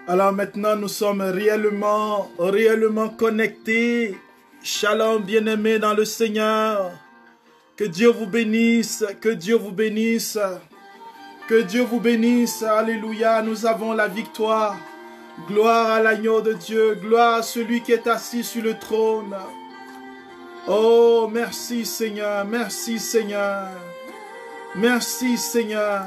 Alors maintenant, nous sommes réellement connectés. Shalom, bien-aimés dans le Seigneur. Que Dieu vous bénisse, que Dieu vous bénisse. Que Dieu vous bénisse. Alléluia, nous avons la victoire. Gloire à l'agneau de Dieu. Gloire à celui qui est assis sur le trône. Oh, merci Seigneur, merci Seigneur. Merci Seigneur.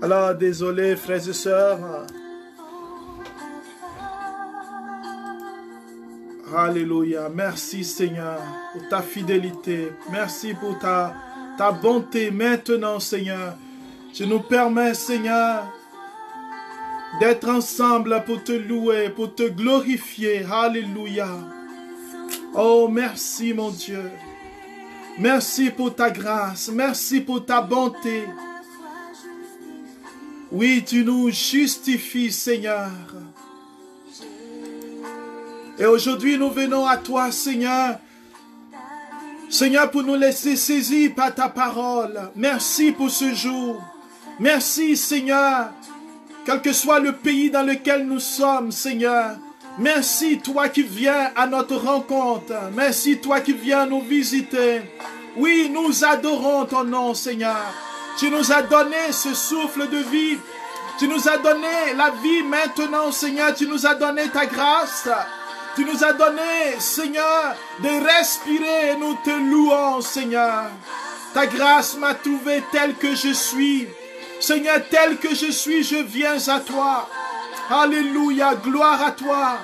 Alors, désolé frères et sœurs. Alléluia. Merci Seigneur pour ta fidélité. Merci pour ta bonté. Maintenant Seigneur, tu nous permets Seigneur d'être ensemble pour te louer, pour te glorifier. Alléluia. Oh, merci mon Dieu. Merci pour ta grâce. Merci pour ta bonté. Oui, tu nous justifies, Seigneur. Et aujourd'hui, nous venons à toi, Seigneur. Seigneur, pour nous laisser saisir par ta parole. Merci pour ce jour. Merci, Seigneur. Quel que soit le pays dans lequel nous sommes, Seigneur. Merci, toi qui viens à notre rencontre. Merci, toi qui viens nous visiter. Oui, nous adorons ton nom, Seigneur. Tu nous as donné ce souffle de vie. Tu nous as donné la vie maintenant, Seigneur. Tu nous as donné ta grâce. Tu nous as donné, Seigneur, de respirer. Nous te louons, Seigneur. Ta grâce m'a trouvé tel que je suis. Seigneur, tel que je suis, je viens à toi. Alléluia, gloire à toi.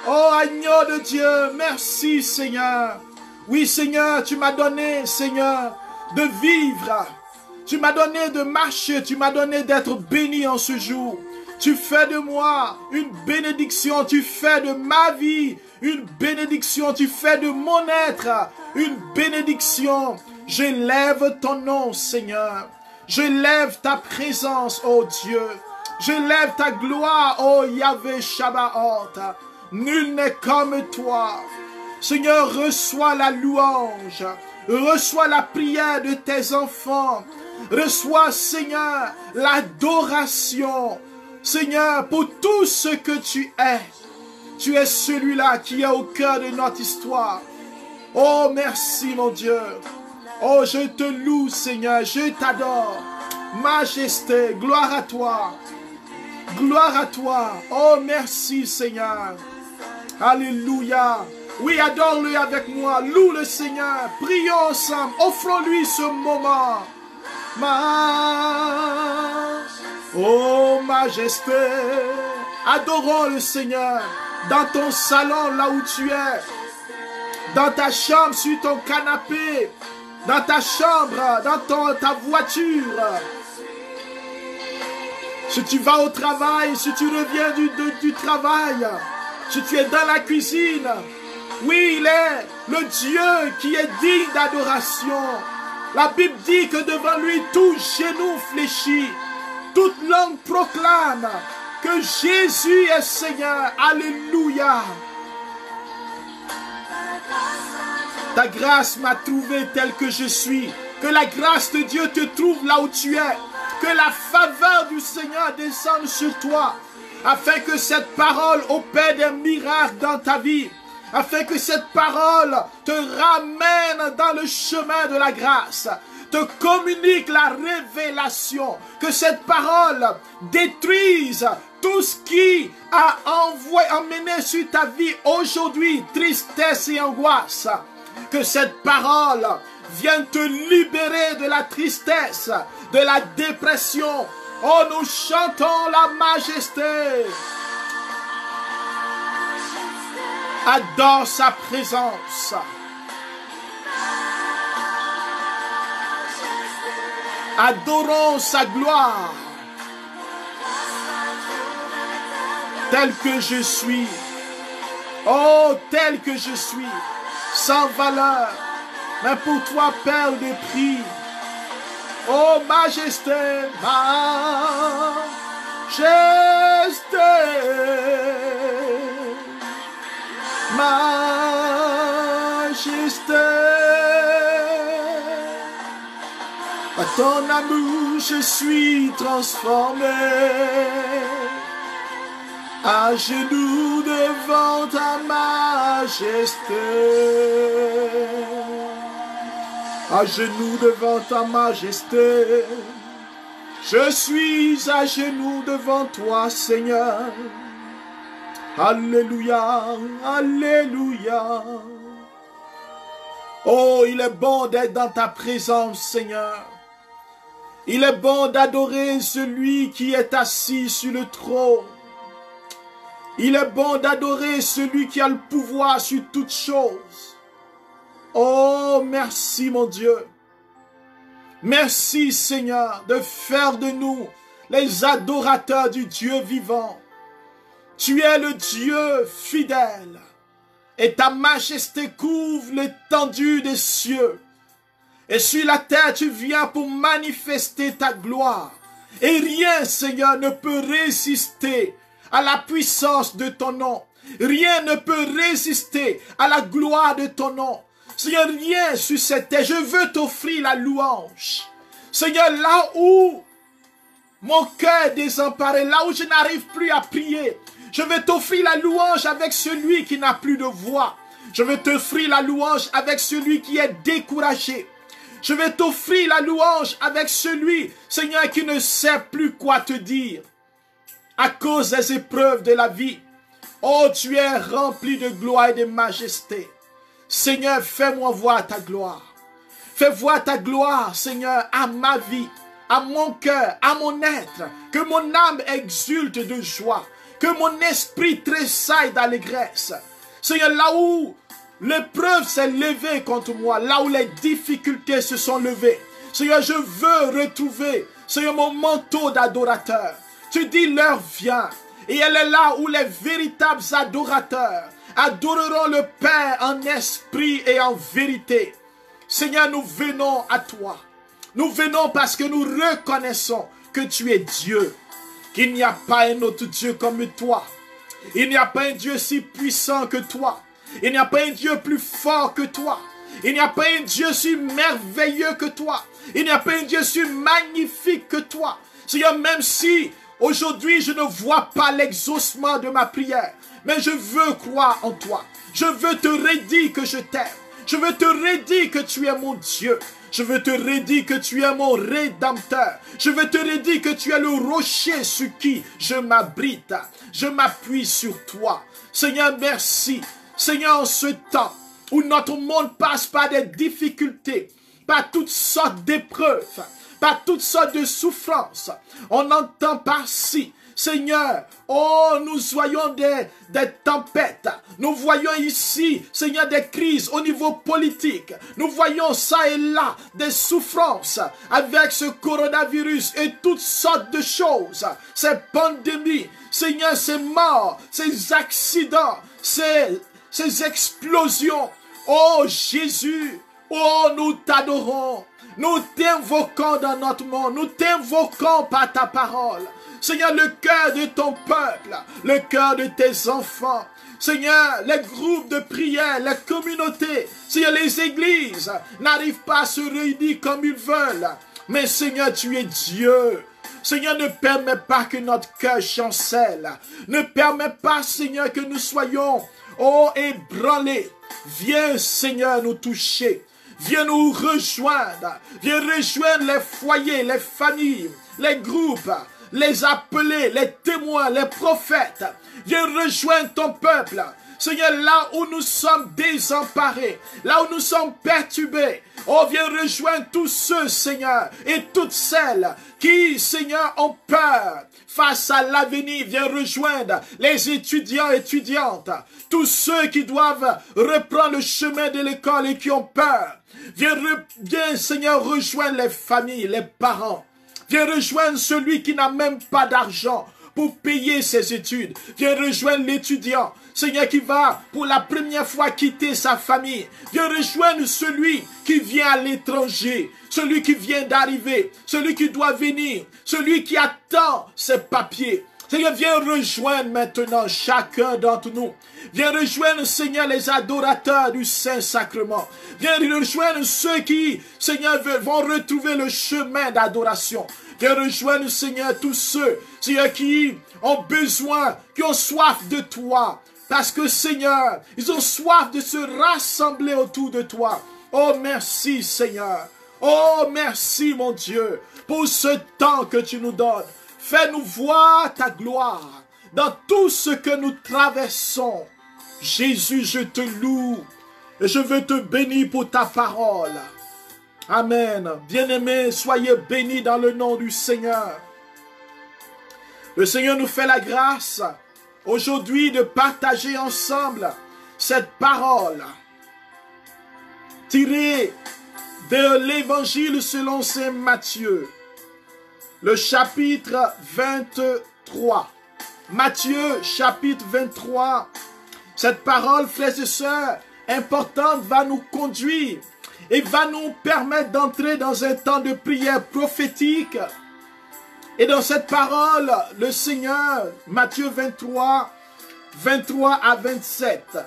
Oh, agneau de Dieu, merci, Seigneur. Oui, Seigneur, tu m'as donné, Seigneur, de vivre. Tu m'as donné de marcher, tu m'as donné d'être béni en ce jour. Tu fais de moi une bénédiction, tu fais de ma vie une bénédiction, tu fais de mon être une bénédiction. Je lève ton nom, Seigneur. Je lève ta présence, ô Dieu. Je lève ta gloire, ô Yahvé Shabbaoth. Nul n'est comme toi. Seigneur, reçois la louange. Reçois la prière de tes enfants. Reçois, Seigneur, l'adoration. Seigneur, pour tout ce que tu es. Tu es celui-là qui est au cœur de notre histoire. Oh, merci, mon Dieu. Oh, je te loue, Seigneur. Je t'adore. Majesté, gloire à toi. Gloire à toi. Oh, merci, Seigneur. Alléluia. Oui, adore-le avec moi. Loue le Seigneur. Prions ensemble. Offrons-lui ce moment. Oh, majesté. Adorons le Seigneur. Dans ton salon, là où tu es. Dans ta chambre, sur ton canapé. Dans ta chambre, dans ta voiture. Si tu vas au travail, si tu reviens du travail. Si tu es dans la cuisine. Oui, il est le Dieu qui est digne d'adoration. La Bible dit que devant lui, tout genou fléchit. Toute langue proclame que Jésus est Seigneur. Alléluia. Ta grâce m'a trouvé tel que je suis. Que la grâce de Dieu te trouve là où tu es. Que la faveur du Seigneur descende sur toi. Afin que cette parole opère des miracles dans ta vie. Afin que cette parole te ramène dans le chemin de la grâce. Te communique la révélation. Que cette parole détruise tout ce qui a emmené sur ta vie aujourd'hui, tristesse et angoisse. Que cette parole vienne te libérer de la tristesse, de la dépression. Oh, nous chantons la majesté. Adore sa présence. Adorons sa gloire. Tel que je suis. Oh, tel que je suis. Sans valeur. Mais pour toi, Père de prix. Oh, majesté. Majesté. Majesté. ton amour, je suis transformé. À genoux devant ta majesté. À genoux devant ta majesté. Je suis à genoux devant toi, Seigneur. Alléluia, alléluia. Oh, il est bon d'être dans ta présence, Seigneur. Il est bon d'adorer celui qui est assis sur le trône. Il est bon d'adorer celui qui a le pouvoir sur toutes choses. Oh, merci mon Dieu. Merci Seigneur de faire de nous les adorateurs du Dieu vivant. Tu es le Dieu fidèle et ta majesté couvre l'étendue des cieux. Et sur la terre, tu viens pour manifester ta gloire. Et rien, Seigneur, ne peut résister à la puissance de ton nom. Rien ne peut résister à la gloire de ton nom. Seigneur, rien sur cette terre. Je veux t'offrir la louange. Seigneur, là où mon cœur est désemparé, là où je n'arrive plus à prier, je vais t'offrir la louange avec celui qui n'a plus de voix. Je vais t'offrir la louange avec celui qui est découragé. Je vais t'offrir la louange avec celui, Seigneur, qui ne sait plus quoi te dire. À cause des épreuves de la vie, oh, tu es rempli de gloire et de majesté. Seigneur, fais-moi voir ta gloire. Fais voir ta gloire, Seigneur, à ma vie, à mon cœur, à mon être. Que mon âme exulte de joie. Que mon esprit tressaille d'allégresse. Seigneur, là où l'épreuve s'est levée contre moi, là où les difficultés se sont levées, Seigneur, je veux retrouver, Seigneur, mon manteau d'adorateur. Tu dis, l'heure vient, et elle est là où les véritables adorateurs adoreront le Père en esprit et en vérité. Seigneur, nous venons à toi. Nous venons parce que nous reconnaissons que tu es Dieu, qu'il n'y a pas un autre Dieu comme toi. Il n'y a pas un Dieu si puissant que toi. Il n'y a pas un Dieu plus fort que toi. Il n'y a pas un Dieu si merveilleux que toi. Il n'y a pas un Dieu si magnifique que toi. Seigneur, même si aujourd'hui, je ne vois pas l'exaucement de ma prière, mais je veux croire en toi. Je veux te redire que je t'aime. Je veux te redire que tu es mon Dieu. Je veux te redire que tu es mon Rédempteur. Je veux te redire que tu es le rocher sur qui je m'abrite. Je m'appuie sur toi. Seigneur, merci. Seigneur, en ce temps où notre monde passe par des difficultés, par toutes sortes d'épreuves, par toutes sortes de souffrances, on entend par-ci, Seigneur, oh, nous voyons des tempêtes. Nous voyons ici, Seigneur, des crises au niveau politique. Nous voyons ça et là des souffrances avec ce coronavirus et toutes sortes de choses. Ces pandémies, Seigneur, ces morts, ces accidents, ces explosions. Oh Jésus, oh, nous t'adorons. Nous t'invoquons dans notre monde. Nous t'invoquons par ta parole. Seigneur, le cœur de ton peuple, le cœur de tes enfants. Seigneur, les groupes de prière, les communautés, Seigneur, les églises n'arrivent pas à se réunir comme ils veulent. Mais Seigneur, tu es Dieu. Seigneur, ne permets pas que notre cœur chancelle. Ne permets pas, Seigneur, que nous soyons, oh, ébranlés. Viens, Seigneur, nous toucher. Viens nous rejoindre. Viens rejoindre les foyers, les familles, les groupes, les appelés, les témoins, les prophètes. Viens rejoindre ton peuple. Seigneur, là où nous sommes désemparés, là où nous sommes perturbés, oh, viens rejoindre tous ceux, Seigneur, et toutes celles qui, Seigneur, ont peur face à l'avenir. Viens rejoindre les étudiants et étudiantes, tous ceux qui doivent reprendre le chemin de l'école et qui ont peur. Viens, Seigneur, rejoindre les familles, les parents. Viens rejoindre celui qui n'a même pas d'argent pour payer ses études. Viens rejoindre l'étudiant, Seigneur, qui va pour la première fois quitter sa famille. Viens rejoindre celui qui vient à l'étranger, celui qui vient d'arriver, celui qui doit venir, celui qui attend ses papiers. Seigneur, viens rejoindre maintenant chacun d'entre nous. Viens rejoindre, Seigneur, les adorateurs du Saint-Sacrement. Viens rejoindre ceux qui, Seigneur, vont retrouver le chemin d'adoration. Viens rejoindre, Seigneur, tous ceux, Seigneur, qui ont besoin, qui ont soif de toi. Parce que, Seigneur, ils ont soif de se rassembler autour de toi. Oh, merci, Seigneur. Oh, merci, mon Dieu, pour ce temps que tu nous donnes. Fais-nous voir ta gloire dans tout ce que nous traversons. Jésus, je te loue et je veux te bénir pour ta parole. Amen. Bien-aimés, soyez bénis dans le nom du Seigneur. Le Seigneur nous fait la grâce aujourd'hui de partager ensemble cette parole tirée de l'Évangile selon saint Matthieu. Le chapitre 23. Matthieu, chapitre 23. Cette parole, frères et sœurs, importante, va nous conduire et va nous permettre d'entrer dans un temps de prière prophétique. Et dans cette parole, le Seigneur, Matthieu 23, 23 à 27.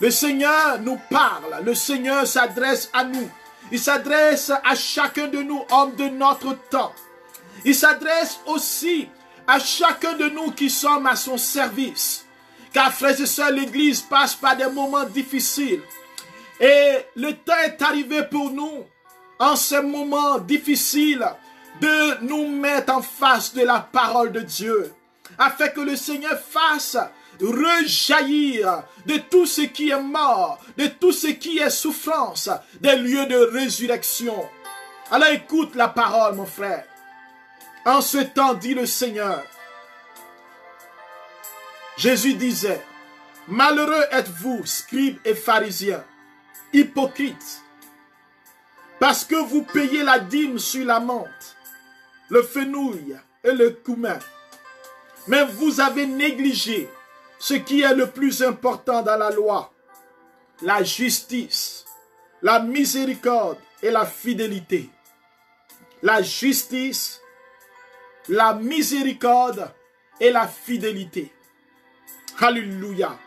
Le Seigneur nous parle, le Seigneur s'adresse à nous. Il s'adresse à chacun de nous, hommes de notre temps. Il s'adresse aussi à chacun de nous qui sommes à son service. Car, frères et sœurs, l'Église passe par des moments difficiles. Et le temps est arrivé pour nous, en ces moments difficiles, de nous mettre en face de la parole de Dieu. Afin que le Seigneur fasse rejaillir de tout ce qui est mort, de tout ce qui est souffrance, des lieux de résurrection. Alors écoute la parole, mon frère. En ce temps, dit le Seigneur, Jésus disait, « Malheureux êtes-vous, scribes et pharisiens, hypocrites, parce que vous payez la dîme sur la menthe, le fenouil et le cumin, mais vous avez négligé ce qui est le plus important dans la loi, la justice, la miséricorde et la fidélité. » La justice, la miséricorde et la fidélité. Alléluia.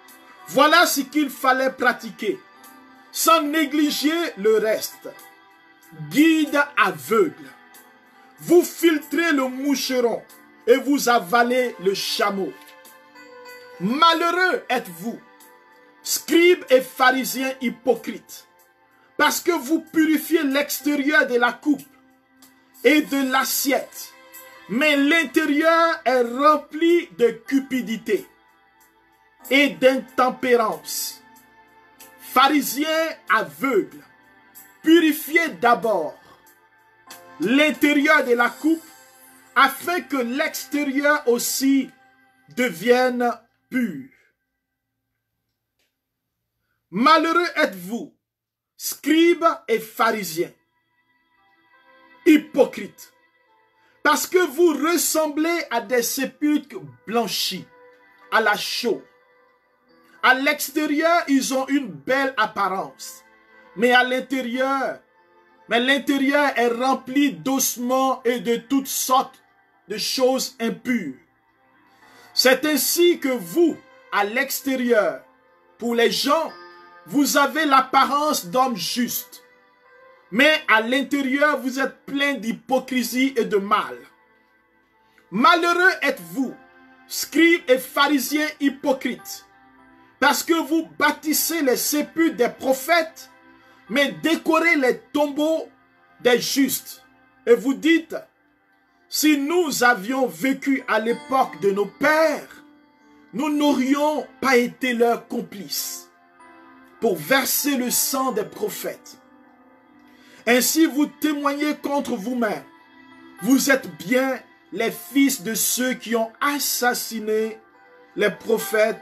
Voilà ce qu'il fallait pratiquer, sans négliger le reste. Guide aveugle. Vous filtrez le moucheron et vous avalez le chameau. Malheureux êtes-vous, scribes et pharisiens hypocrites, parce que vous purifiez l'extérieur de la coupe et de l'assiette, mais l'intérieur est rempli de cupidité et d'intempérance. Pharisiens aveugles, purifiez d'abord l'intérieur de la coupe, afin que l'extérieur aussi devienne pur. Malheureux êtes-vous, scribes et pharisiens, hypocrites, parce que vous ressemblez à des sépulcres blanchis, à la chaux. À l'extérieur, ils ont une belle apparence, mais à l'intérieur, l'intérieur est rempli d'ossements et de toutes sortes de choses impures. C'est ainsi que vous, à l'extérieur, pour les gens, vous avez l'apparence d'hommes justes. Mais à l'intérieur, vous êtes plein d'hypocrisie et de mal. Malheureux êtes-vous, scribes et pharisiens hypocrites, parce que vous bâtissez les sépulcres des prophètes, mais décorez les tombeaux des justes. Et vous dites, si nous avions vécu à l'époque de nos pères, nous n'aurions pas été leurs complices pour verser le sang des prophètes. Ainsi vous témoignez contre vous-même. Vous êtes bien les fils de ceux qui ont assassiné les prophètes.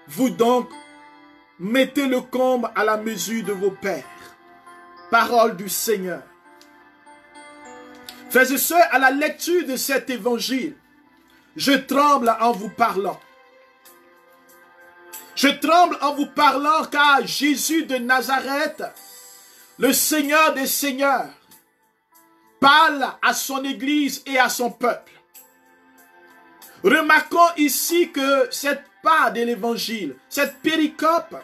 Vous donc mettez le comble à la mesure de vos pères. Parole du Seigneur. Frères et sœurs, à la lecture de cet évangile, je tremble en vous parlant. Je tremble en vous parlant car Jésus de Nazareth, le Seigneur des Seigneurs, parle à son Église et à son peuple. Remarquons ici que cette part de l'évangile, cette péricope,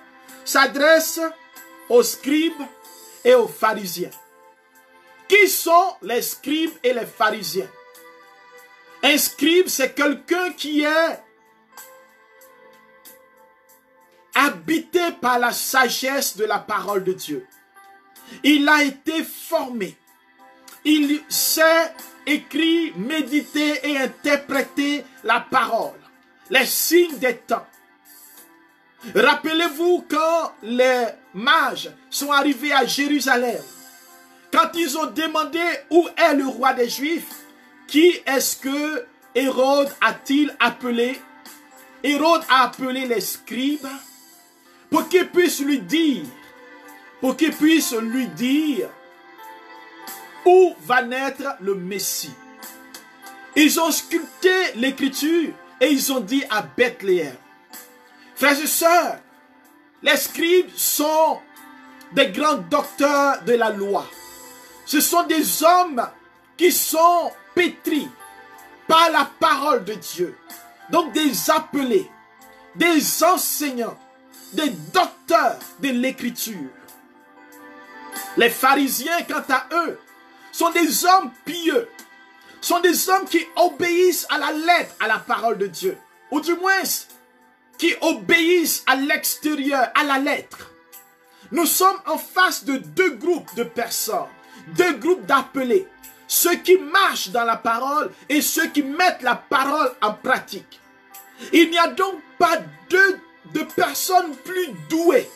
s'adresse aux scribes et aux pharisiens. Qui sont les scribes et les pharisiens? Un scribe, c'est quelqu'un qui est habité par la sagesse de la parole de Dieu. Il a été formé. Il sait écrire, méditer et interpréter la parole, les signes des temps. Rappelez-vous quand les mages sont arrivés à Jérusalem, quand ils ont demandé où est le roi des Juifs, qui est-ce que Hérode a-t-il appelé? Hérode a appelé les scribes pour qu'ils puissent lui dire, où va naître le Messie. Ils ont sculpté l'écriture et ils ont dit à Bethléem. Frères et sœurs, les scribes sont des grands docteurs de la loi. Ce sont des hommes qui sont pétris par la parole de Dieu. Donc des appelés, des enseignants, des docteurs de l'écriture. Les pharisiens, quant à eux, sont des hommes pieux, sont des hommes qui obéissent à la lettre, à la parole de Dieu, ou du moins qui obéissent à l'extérieur, à la lettre. Nous sommes en face de deux groupes de personnes, deux groupes d'appelés, ceux qui marchent dans la parole et ceux qui mettent la parole en pratique. Il n'y a donc pas de personnes plus douées,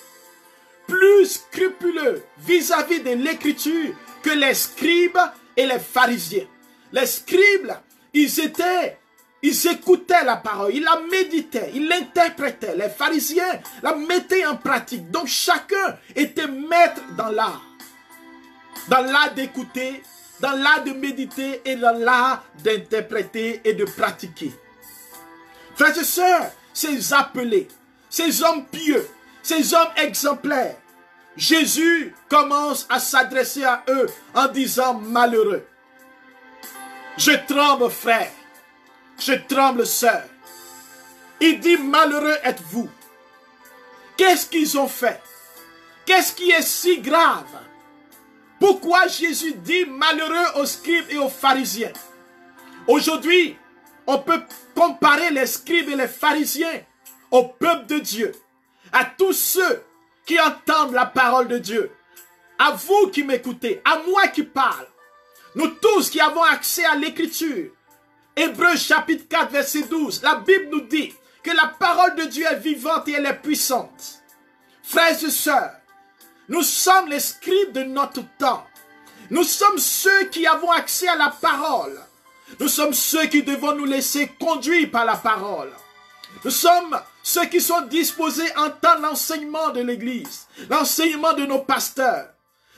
plus scrupuleux vis-à-vis de l'écriture que les scribes et les pharisiens. Les scribes, ils écoutaient la parole, ils la méditaient, ils l'interprétaient. Les pharisiens la mettaient en pratique. Donc chacun était maître dans l'art. Dans l'art d'écouter, dans l'art de méditer et dans l'art d'interpréter et de pratiquer. Frères et sœurs, ces appelés, ces hommes pieux, ces hommes exemplaires, Jésus commence à s'adresser à eux en disant malheureux. Je tremble frère, je tremble sœur. Il dit malheureux êtes-vous. Qu'est-ce qu'ils ont fait? Qu'est-ce qui est si grave? Pourquoi Jésus dit malheureux aux scribes et aux pharisiens? Aujourd'hui, on peut comparer les scribes et les pharisiens au peuple de Dieu, à tous ceux qui entendent la parole de Dieu, à vous qui m'écoutez, à moi qui parle, nous tous qui avons accès à l'écriture. Hébreux chapitre 4 verset 12, la Bible nous dit que la parole de Dieu est vivante et elle est puissante. Frères et sœurs, nous sommes les scribes de notre temps. Nous sommes ceux qui avons accès à la parole. Nous sommes ceux qui devons nous laisser conduire par la parole. Nous sommes ceux qui sont disposés à entendre l'enseignement de l'Église, l'enseignement de nos pasteurs.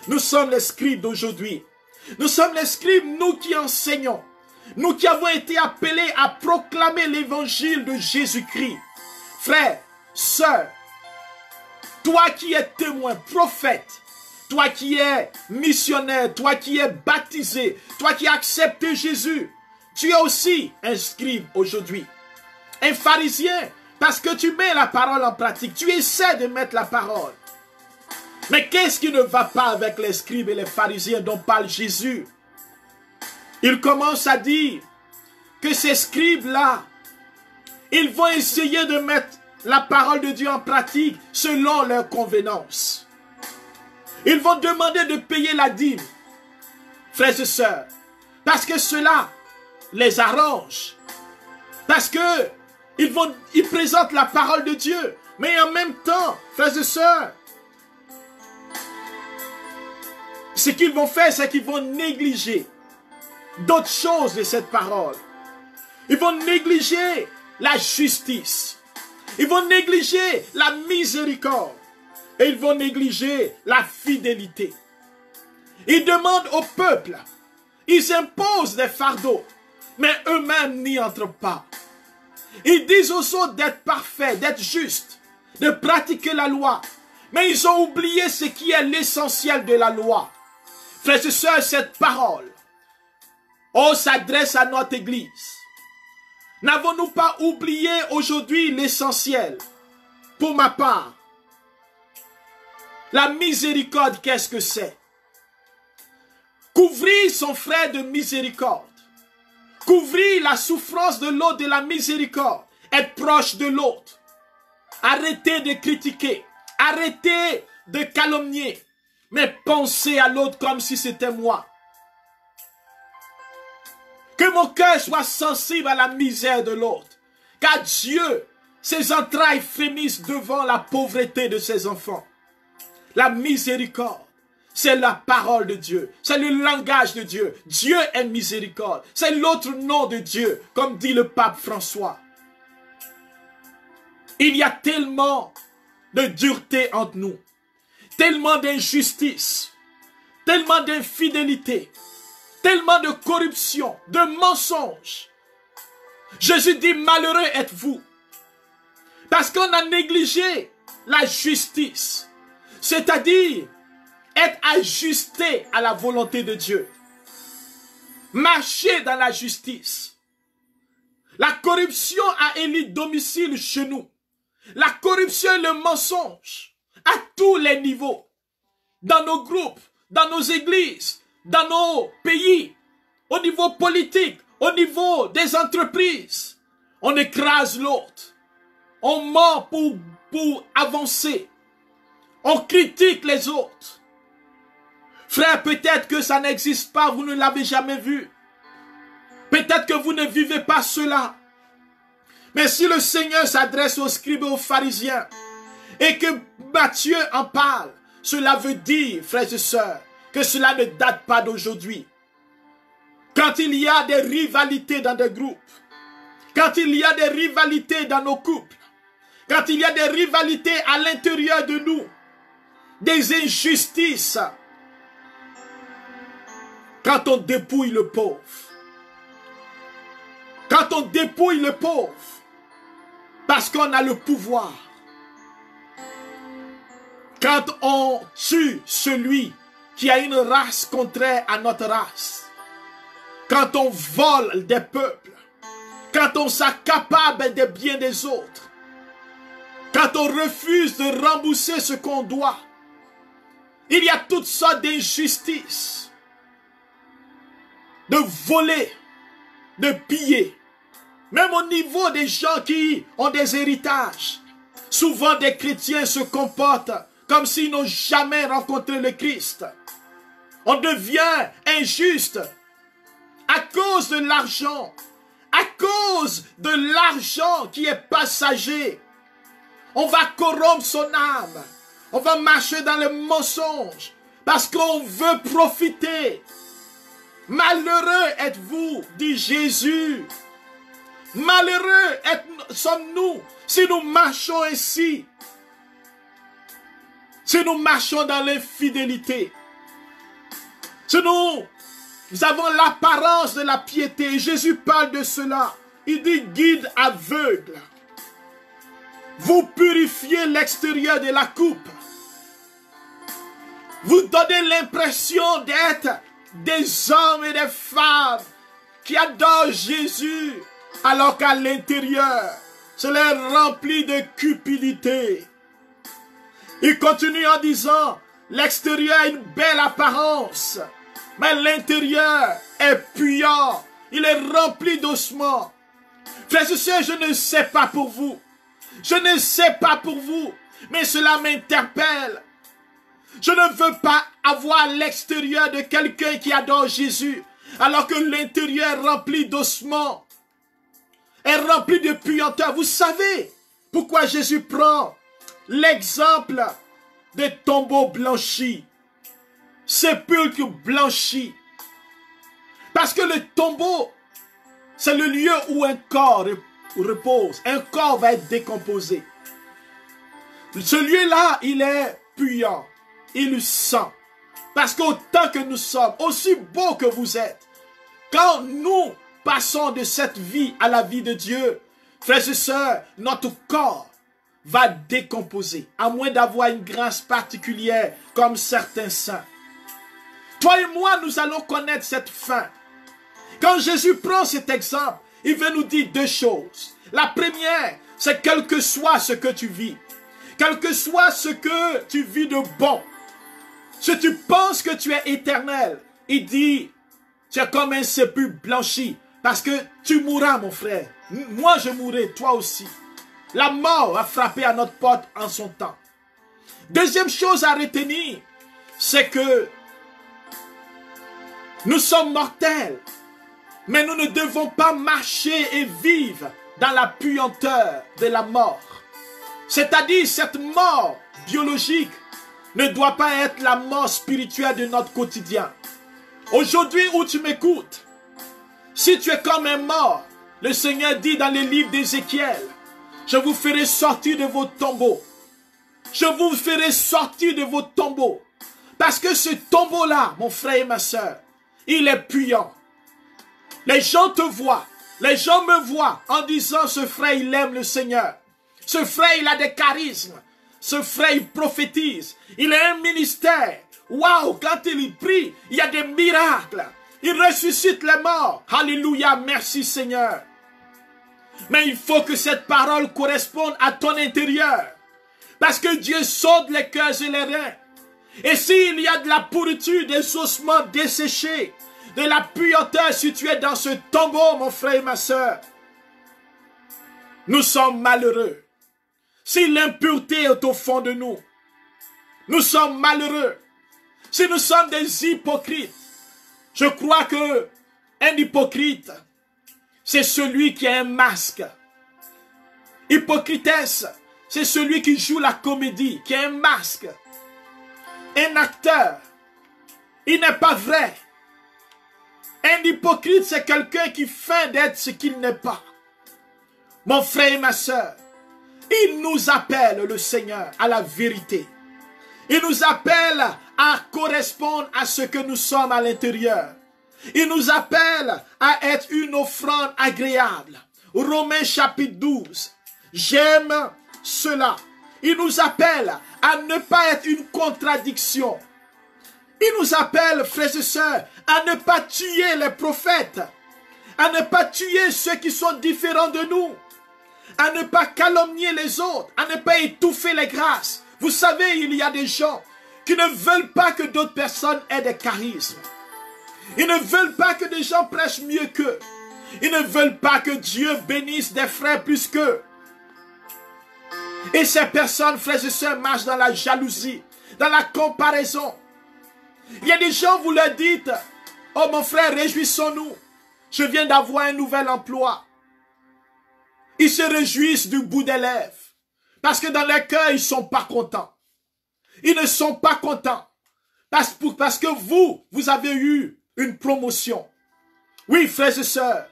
Nous sommes les scribes d'aujourd'hui. Nous sommes les scribes, nous qui enseignons. Nous qui avons été appelés à proclamer l'évangile de Jésus-Christ. Frères, sœurs, toi qui es témoin, prophète, toi qui es missionnaire, toi qui es baptisé, toi qui as accepté Jésus, tu es aussi un scribe aujourd'hui. Un pharisien, parce que tu mets la parole en pratique, tu essaies de mettre la parole. Mais qu'est-ce qui ne va pas avec les scribes et les pharisiens dont parle Jésus? Il commence à dire que ces scribes-là, ils vont essayer de mettre la parole de Dieu en pratique selon leur convenance. Ils vont demander de payer la dîme, frères et sœurs, parce que cela les arrange. Parce que ils présentent la parole de Dieu, mais en même temps, frères et sœurs, ce qu'ils vont faire, c'est qu'ils vont négliger d'autres choses de cette parole. Ils vont négliger la justice. Ils vont négliger la miséricorde. Et ils vont négliger la fidélité. Ils demandent au peuple. Ils imposent des fardeaux. Mais eux-mêmes n'y entrent pas. Ils disent aux autres d'être parfaits, d'être justes, de pratiquer la loi. Mais ils ont oublié ce qui est l'essentiel de la loi. Frères et sœurs, cette parole, s'adresse à notre Église. N'avons-nous pas oublié aujourd'hui l'essentiel? Pour ma part, la miséricorde, qu'est-ce que c'est? Couvrir son frère de miséricorde. Couvrir la souffrance de l'autre de la miséricorde. Être proche de l'autre. Arrêtez de critiquer. Arrêtez de calomnier. Mais pensez à l'autre comme si c'était moi. Que mon cœur soit sensible à la misère de l'autre. Car Dieu, ses entrailles frémissent devant la pauvreté de ses enfants. La miséricorde, c'est la parole de Dieu. C'est le langage de Dieu. Dieu est miséricorde. C'est l'autre nom de Dieu, comme dit le pape François. Il y a tellement de dureté entre nous. Tellement d'injustice. Tellement d'infidélité. Tellement de corruption, de mensonges. Jésus dit, malheureux êtes-vous. Parce qu'on a négligé la justice. C'est-à-dire, être ajusté à la volonté de Dieu. Marcher dans la justice. La corruption a élu domicile chez nous. La corruption et le mensonge à tous les niveaux. Dans nos groupes, dans nos églises, dans nos pays, au niveau politique, au niveau des entreprises. On écrase l'autre. On ment pour avancer. On critique les autres. Frère, peut-être que ça n'existe pas, vous ne l'avez jamais vu. Peut-être que vous ne vivez pas cela. Mais si le Seigneur s'adresse aux scribes et aux pharisiens, et que Matthieu en parle, cela veut dire, frères et sœurs, que cela ne date pas d'aujourd'hui. Quand il y a des rivalités dans des groupes, quand il y a des rivalités dans nos couples, quand il y a des rivalités à l'intérieur de nous, des injustices, quand on dépouille le pauvre, quand on dépouille le pauvre, parce qu'on a le pouvoir, quand on tue celui qui a une race contraire à notre race, quand on vole des peuples, quand on s'accapare des biens des autres, quand on refuse de rembourser ce qu'on doit, il y a toutes sortes d'injustices, de voler, de piller, même au niveau des gens qui ont des héritages. Souvent des chrétiens se comportent comme s'ils n'ont jamais rencontré le Christ. On devient injuste à cause de l'argent, à cause de l'argent qui est passager. On va corrompre son âme, on va marcher dans le mensonge parce qu'on veut profiter. Malheureux êtes-vous, dit Jésus. Malheureux sommes-nous si nous marchons ainsi. Si nous marchons dans l'infidélité. Si nous avons l'apparence de la piété. Jésus parle de cela. Il dit guide aveugle. Vous purifiez l'extérieur de la coupe. Vous donnez l'impression d'être des hommes et des femmes qui adorent Jésus, alors qu'à l'intérieur, cela est rempli de cupidité. Il continue en disant, l'extérieur a une belle apparence, mais l'intérieur est puant, il est rempli d'ossements. Frères et sœurs, je ne sais pas pour vous, je ne sais pas pour vous, mais cela m'interpelle. Je ne veux pas avoir l'extérieur de quelqu'un qui adore Jésus, alors que l'intérieur est rempli d'ossements, est rempli de puanteur. Vous savez pourquoi Jésus prend l'exemple des tombeaux blanchis, sépulcres blanchis? Parce que le tombeau, c'est le lieu où un corps repose. Un corps va être décomposé. Ce lieu-là, il est puant. Il sent. Parce qu'autant que nous sommes, aussi beaux que vous êtes, quand nous passons de cette vie à la vie de Dieu, frères et sœurs, notre corps va décomposer, à moins d'avoir une grâce particulière comme certains saints. Toi et moi, nous allons connaître cette fin. Quand Jésus prend cet exemple, il veut nous dire deux choses. La première, c'est quel que soit ce que tu vis, quel que soit ce que tu vis de bon, si tu penses que tu es éternel, il dit, tu es comme un sépulcre blanchi, parce que tu mourras, mon frère. Moi, je mourrai, toi aussi. La mort a frappé à notre porte en son temps. Deuxième chose à retenir, c'est que nous sommes mortels, mais nous ne devons pas marcher et vivre dans la puanteur de la mort. C'est-à-dire, cette mort biologique ne doit pas être la mort spirituelle de notre quotidien. Aujourd'hui où tu m'écoutes, si tu es comme un mort, le Seigneur dit dans le livre d'Ézéchiel, je vous ferai sortir de vos tombeaux. Je vous ferai sortir de vos tombeaux. Parce que ce tombeau-là, mon frère et ma soeur, il est puant. Les gens te voient. Les gens me voient en disant, ce frère, il aime le Seigneur. Ce frère, il a des charismes. Ce frère, il prophétise. Il a un ministère. Waouh, quand il prie, il y a des miracles. Il ressuscite les morts. Alléluia, merci Seigneur. Mais il faut que cette parole corresponde à ton intérieur. Parce que Dieu sonde les cœurs et les reins. Et s'il y a de la pourriture, des ossements desséchés, de la puanteur située dans ce tombeau, mon frère et ma soeur, nous sommes malheureux. Si l'impureté est au fond de nous, nous sommes malheureux. Si nous sommes des hypocrites, je crois que un hypocrite, c'est celui qui a un masque. Hypocritesse, c'est celui qui joue la comédie, qui a un masque. Un acteur, il n'est pas vrai. Un hypocrite, c'est quelqu'un qui feint d'être ce qu'il n'est pas. Mon frère et ma soeur, il nous appelle, le Seigneur, à la vérité. Il nous appelle à correspondre à ce que nous sommes à l'intérieur. Il nous appelle à être une offrande agréable. Romains chapitre 12. J'aime cela. Il nous appelle à ne pas être une contradiction. Il nous appelle, frères et sœurs, à ne pas tuer les prophètes, à ne pas tuer ceux qui sont différents de nous, à ne pas calomnier les autres, à ne pas étouffer les grâces. Vous savez, il y a des gens qui ne veulent pas que d'autres personnes aient des charismes. Ils ne veulent pas que des gens prêchent mieux qu'eux. Ils ne veulent pas que Dieu bénisse des frères plus qu'eux. Et ces personnes, frères et sœurs, marchent dans la jalousie, dans la comparaison. Il y a des gens, vous leur dites, oh mon frère, réjouissons-nous. Je viens d'avoir un nouvel emploi. Ils se réjouissent du bout des lèvres. Parce que dans leur cœur, ils ne sont pas contents. Ils ne sont pas contents. Parce que vous avez eu une promotion. Oui, frères et sœurs.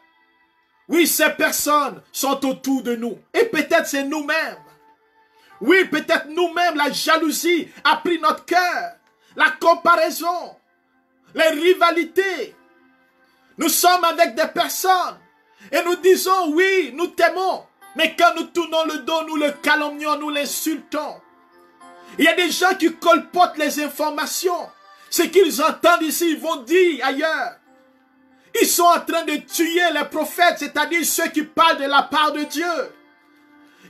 Oui, ces personnes sont autour de nous. Et peut-être c'est nous-mêmes. Oui, peut-être nous-mêmes, la jalousie a pris notre cœur. La comparaison. Les rivalités. Nous sommes avec des personnes. Et nous disons, oui, nous t'aimons. Mais quand nous tournons le dos, nous le calomnions, nous l'insultons. Il y a des gens qui colportent les informations. Ce qu'ils entendent ici, ils vont dire ailleurs. Ils sont en train de tuer les prophètes, c'est-à-dire ceux qui parlent de la part de Dieu.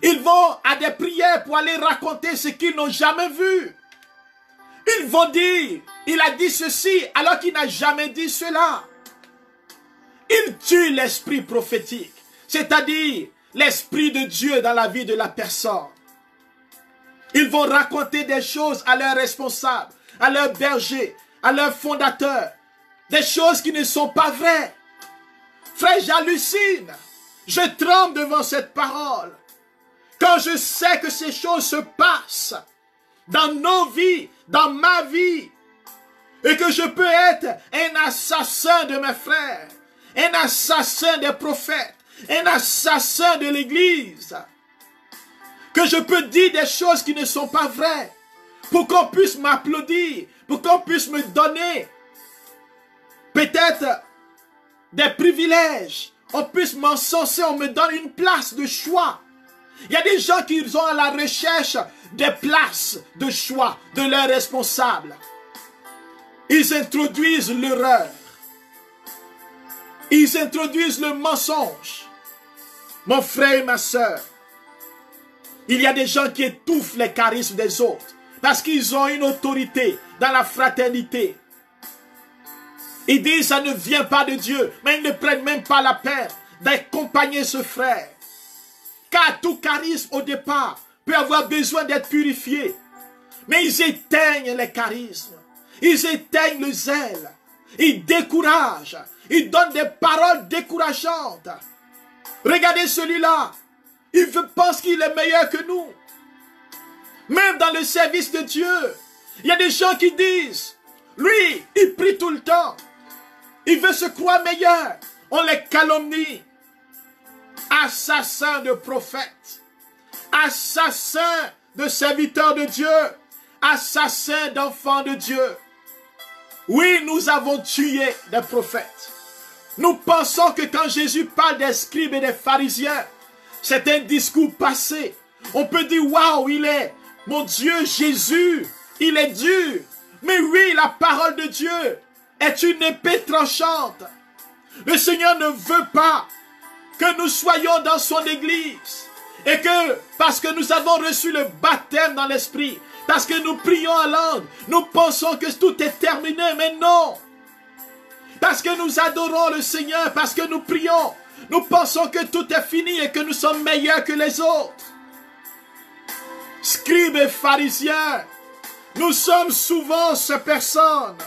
Ils vont à des prières pour aller raconter ce qu'ils n'ont jamais vu. Ils vont dire, il a dit ceci alors qu'il n'a jamais dit cela. Ils tuent l'esprit prophétique, c'est-à-dire l'esprit de Dieu dans la vie de la personne. Ils vont raconter des choses à leurs responsables, à leurs bergers, à leurs fondateurs. Des choses qui ne sont pas vraies. Frère, j'hallucine. Je tremble devant cette parole. Quand je sais que ces choses se passent dans nos vies, dans ma vie, et que je peux être un assassin de mes frères, un assassin des prophètes, un assassin de l'église, que je peux dire des choses qui ne sont pas vraies, pour qu'on puisse m'applaudir, pour qu'on puisse me donner peut-être des privilèges, on puisse m'encenser, on me donne une place de choix. Il y a des gens qui sont à la recherche des places de choix de leurs responsables. Ils introduisent l'erreur. Ils introduisent le mensonge. Mon frère et ma soeur, il y a des gens qui étouffent les charismes des autres parce qu'ils ont une autorité dans la fraternité. Ils disent ça ne vient pas de Dieu, mais ils ne prennent même pas la peine d'accompagner ce frère. Car tout charisme au départ peut avoir besoin d'être purifié. Mais ils éteignent les charismes. Ils éteignent le zèle. Ils découragent. Ils donnent des paroles décourageantes. Regardez celui-là. Il pense qu'il est meilleur que nous. Même dans le service de Dieu, il y a des gens qui disent, lui, il prie tout le temps. Il veut se croire meilleur. On les calomnie. Assassins de prophètes. Assassins de serviteurs de Dieu. Assassins d'enfants de Dieu. Oui, nous avons tué des prophètes. Nous pensons que quand Jésus parle des scribes et des pharisiens, c'est un discours passé. On peut dire, waouh, il est, mon Dieu, Jésus, il est dur. Mais oui, la parole de Dieu est une épée tranchante. Le Seigneur ne veut pas que nous soyons dans son église. Et que, parce que nous avons reçu le baptême dans l'esprit, parce que nous prions en langue, nous pensons que tout est terminé, mais non. Parce que nous adorons le Seigneur, parce que nous prions, nous pensons que tout est fini et que nous sommes meilleurs que les autres. Scribes et pharisiens, nous sommes souvent ces personnes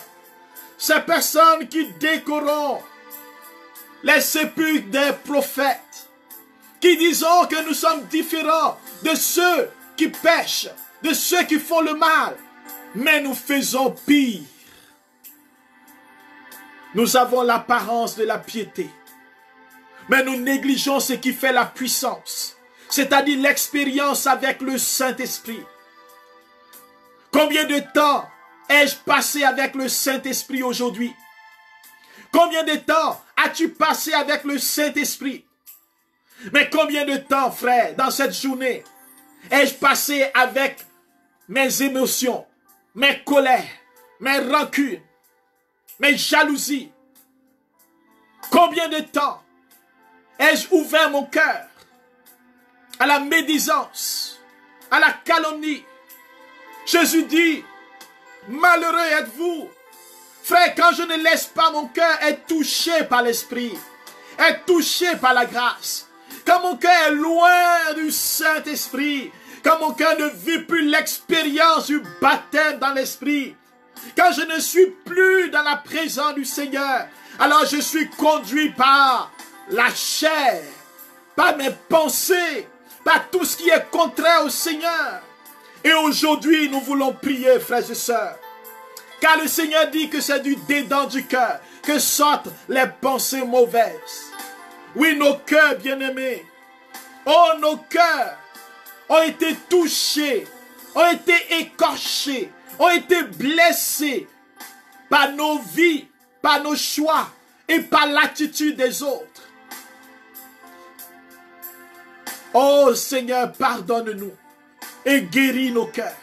qui décorent les sépulcres des prophètes, qui disons que nous sommes différents de ceux qui pêchent, de ceux qui font le mal, mais nous faisons pire. Nous avons l'apparence de la piété, mais nous négligeons ce qui fait la puissance, c'est-à-dire l'expérience avec le Saint-Esprit. Combien de temps ai-je passé avec le Saint-Esprit aujourd'hui? Combien de temps as-tu passé avec le Saint-Esprit? Mais combien de temps, frère, dans cette journée, ai-je passé avec mes émotions, mes colères, mes rancunes, mes jalousies? Combien de temps ai-je ouvert mon cœur à la médisance, à la calomnie? Jésus dit, malheureux êtes-vous, frère, quand je ne laisse pas mon cœur être touché par l'Esprit, être touché par la grâce, quand mon cœur est loin du Saint-Esprit, quand mon cœur ne vit plus l'expérience du baptême dans l'Esprit, quand je ne suis plus dans la présence du Seigneur, alors je suis conduit par la chair, par mes pensées, par tout ce qui est contraire au Seigneur. Et aujourd'hui, nous voulons prier, frères et sœurs, car le Seigneur dit que c'est du dédain du cœur que sortent les pensées mauvaises. Oui, nos cœurs bien-aimés, oh, nos cœurs ont été touchés, ont été écorchés, ont été blessés par nos vies, par nos choix et par l'attitude des autres. Oh Seigneur, pardonne-nous et guéris nos cœurs.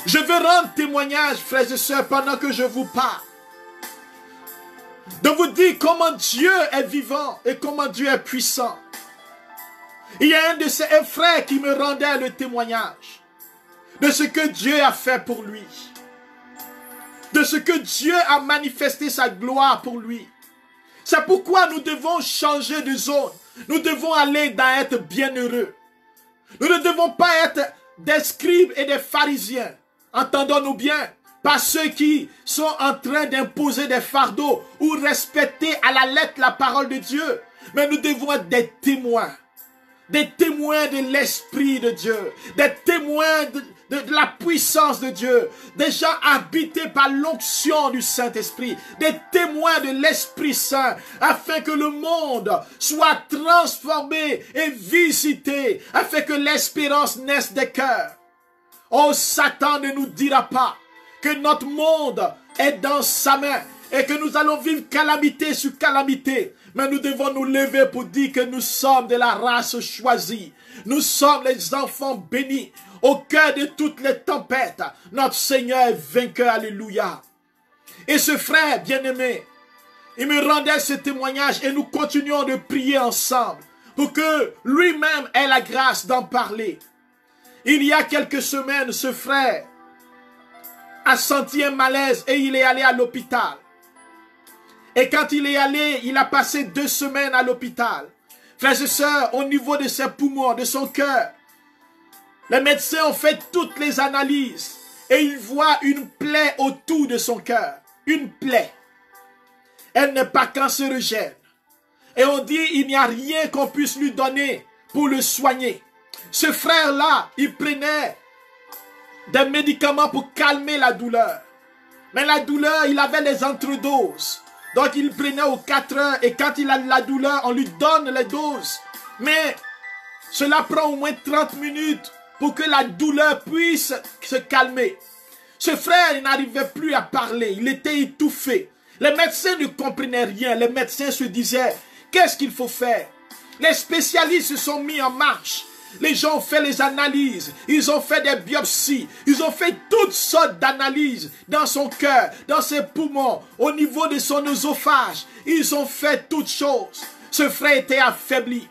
Je veux rendre témoignage, frères et sœurs, pendant que je vous parle, de vous dire comment Dieu est vivant et comment Dieu est puissant. Il y a un frère qui me rendait le témoignage de ce que Dieu a fait pour lui, de ce que Dieu a manifesté sa gloire pour lui. C'est pourquoi nous devons changer de zone. Nous devons aller dans être bienheureux. Nous ne devons pas être des scribes et des pharisiens. Entendons-nous bien, pas ceux qui sont en train d'imposer des fardeaux ou respecter à la lettre la parole de Dieu. Mais nous devons être des témoins de l'Esprit de Dieu, des témoins de la puissance de Dieu, des gens habités par l'onction du Saint-Esprit, des témoins de l'Esprit Saint, afin que le monde soit transformé et visité, afin que l'espérance naisse des cœurs. Oh, Satan ne nous dira pas que notre monde est dans sa main et que nous allons vivre calamité sur calamité. Mais nous devons nous lever pour dire que nous sommes de la race choisie. Nous sommes les enfants bénis. Au cœur de toutes les tempêtes, notre Seigneur est vainqueur. Alléluia. Et ce frère bien-aimé, Il me rendait ce témoignage et nous continuons de prier ensemble pour que lui-même ait la grâce d'en parler. Il y a quelques semaines, ce frère a senti un malaise et il est allé à l'hôpital. Et quand il est allé, il a passé 2 semaines à l'hôpital. Frères et sœurs, au niveau de ses poumons, de son cœur, les médecins ont fait toutes les analyses et ils voient une plaie autour de son cœur. Une plaie. Elle n'est pas cancérogène. Et on dit il n'y a rien qu'on puisse lui donner pour le soigner. Ce frère-là, il prenait des médicaments pour calmer la douleur. Mais la douleur, il avait les entredoses. Donc il prenait aux 4 heures et quand il a la douleur, on lui donne les doses. Mais cela prend au moins 30 minutes pour que la douleur puisse se calmer. Ce frère, il n'arrivait plus à parler, il était étouffé. Les médecins ne comprenaient rien, les médecins se disaient, qu'est-ce qu'il faut faire? Les spécialistes se sont mis en marche. Les gens ont fait les analyses, ils ont fait des biopsies, ils ont fait toutes sortes d'analyses dans son cœur, dans ses poumons, au niveau de son œsophage. Ils ont fait toutes choses. Ce frère était affaibli.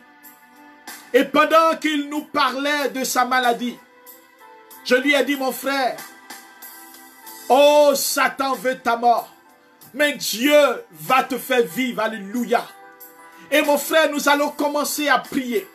Et pendant qu'il nous parlait de sa maladie, je lui ai dit, mon frère, oh, Satan veut ta mort, mais Dieu va te faire vivre, alléluia. Et mon frère, nous allons commencer à prier.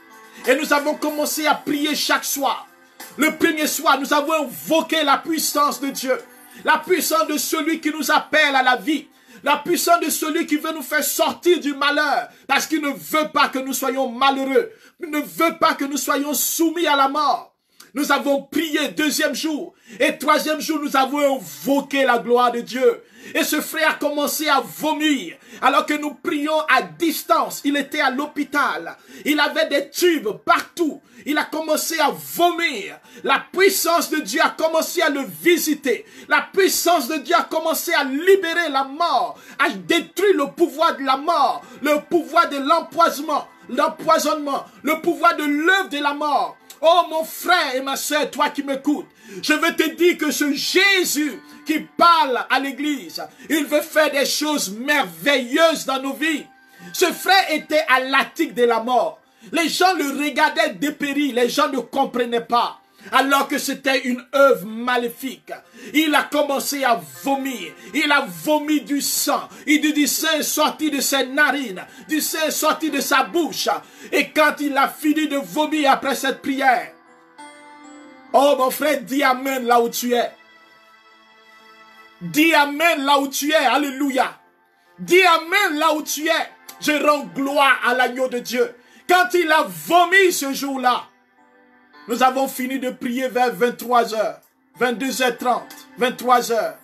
Et nous avons commencé à prier chaque soir. Le premier soir, nous avons invoqué la puissance de Dieu. La puissance de celui qui nous appelle à la vie. La puissance de celui qui veut nous faire sortir du malheur. Parce qu'il ne veut pas que nous soyons malheureux. Il ne veut pas que nous soyons soumis à la mort. Nous avons prié 2e jour. Et 3e jour, nous avons invoqué la gloire de Dieu. Et ce frère a commencé à vomir. Alors que nous prions à distance. Il était à l'hôpital. Il avait des tubes partout. Il a commencé à vomir. La puissance de Dieu a commencé à le visiter. La puissance de Dieu a commencé à libérer la mort. À détruire le pouvoir de la mort. Le pouvoir de l'empoisonnement. Le pouvoir de l'œuvre de la mort. Oh mon frère et ma soeur, toi qui m'écoutes, je veux te dire que ce Jésus qui parle à l'église, il veut faire des choses merveilleuses dans nos vies. Ce frère était à l'attique de la mort. Les gens le regardaient dépérir, les gens ne comprenaient pas. Alors que c'était une œuvre maléfique. Il a commencé à vomir. Il a vomi du sang. Il dit du sang est sorti de ses narines. Du sang est sorti de sa bouche. Et quand il a fini de vomir après cette prière, oh mon frère, dis amen là où tu es. Dis amen là où tu es. Alléluia. Dis amen là où tu es. Je rends gloire à l'agneau de Dieu. Quand il a vomi ce jour-là, nous avons fini de prier vers 23h, 22h30, 23h.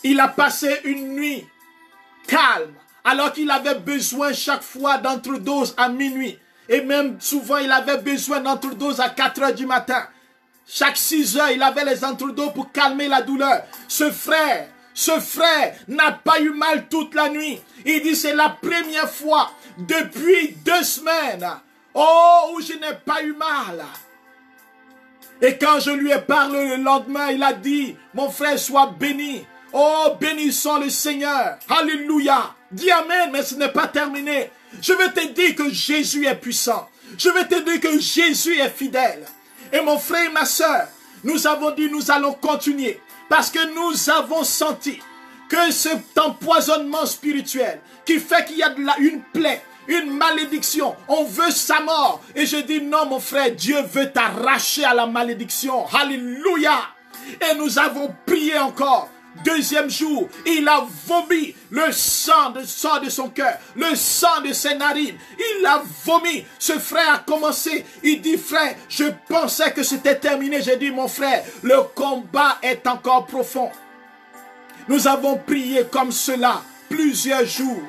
Il a passé une nuit calme, alors qu'il avait besoin chaque fois d'entredose à minuit. Et même souvent, il avait besoin d'entredose à 4h du matin. Chaque 6h, il avait les entredoses pour calmer la douleur. Ce frère n'a pas eu mal toute la nuit. Il dit, c'est la première fois depuis 2 semaines. Oh, où je n'ai pas eu mal. Et quand je lui ai parlé le lendemain, il a dit, mon frère, sois béni. Oh, bénissons le Seigneur. Alléluia. Dis amen, mais ce n'est pas terminé. Je veux te dire que Jésus est puissant. Je veux te dire que Jésus est fidèle. Et mon frère et ma soeur, nous avons dit, nous allons continuer. Parce que nous avons senti que cet empoisonnement spirituel qui fait qu'il y a une plaie, une malédiction, on veut sa mort. Et je dis non mon frère, Dieu veut t'arracher à la malédiction. Alléluia. Et nous avons prié encore. 2e jour, il a vomi le sang de son cœur, le sang de ses narines. Il a vomi. Ce frère a commencé, il dit frère, je pensais que c'était terminé. J'ai dit mon frère, le combat est encore profond. Nous avons prié comme cela plusieurs jours.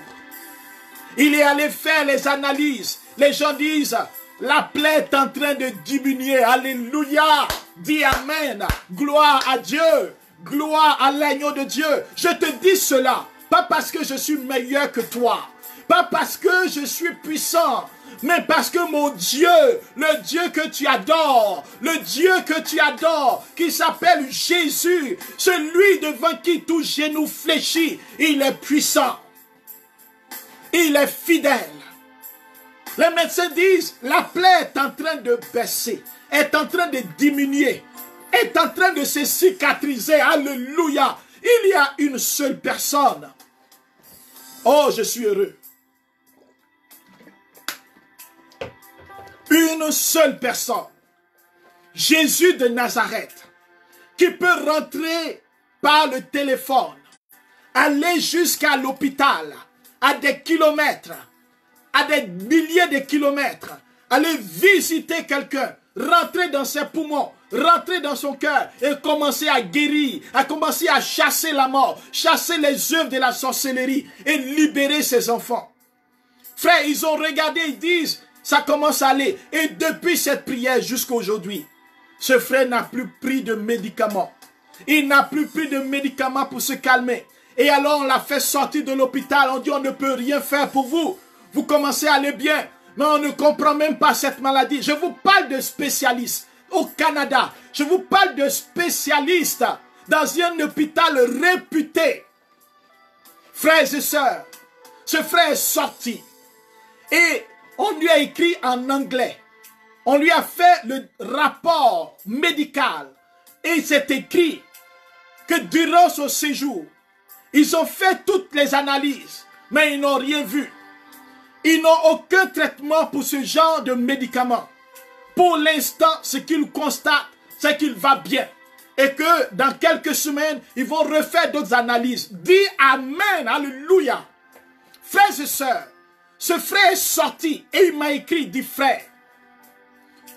Il est allé faire les analyses. Les gens disent, la plaie est en train de diminuer. Alléluia. Dis amen. Gloire à Dieu. Gloire à l'agneau de Dieu. Je te dis cela, pas parce que je suis meilleur que toi, pas parce que je suis puissant, mais parce que mon Dieu, le Dieu que tu adores, le Dieu que tu adores, qui s'appelle Jésus, celui devant qui tout genou fléchit, il est puissant. Il est fidèle. Les médecins disent, la plaie est en train de baisser, est en train de diminuer, est en train de se cicatriser. Alléluia. Il y a une seule personne. Oh, je suis heureux. Une seule personne. Jésus de Nazareth, qui peut rentrer par le téléphone, aller jusqu'à l'hôpital, à des kilomètres, à des milliers de kilomètres, aller visiter quelqu'un, rentrer dans ses poumons, rentrer dans son cœur et commencer à guérir, à commencer à chasser la mort, chasser les œuvres de la sorcellerie et libérer ses enfants. Frères, ils ont regardé, ils disent, ça commence à aller. Et depuis cette prière jusqu'à aujourd'hui, ce frère n'a plus pris de médicaments. Il n'a plus pris de médicaments pour se calmer. Et alors on l'a fait sortir de l'hôpital. On dit on ne peut rien faire pour vous. Vous commencez à aller bien. Mais on ne comprend même pas cette maladie. Je vous parle de spécialistes au Canada. Je vous parle de spécialistes dans un hôpital réputé. Frères et sœurs, ce frère est sorti. Et on lui a écrit en anglais. On lui a fait le rapport médical. Et c'est écrit que durant ce séjour, ils ont fait toutes les analyses, mais ils n'ont rien vu. Ils n'ont aucun traitement pour ce genre de médicaments. Pour l'instant, ce qu'ils constatent, c'est qu'il va bien. Et que dans quelques semaines, ils vont refaire d'autres analyses. Dis Amen, Alléluia. Frères et sœurs, ce frère est sorti et il m'a écrit, dit frère,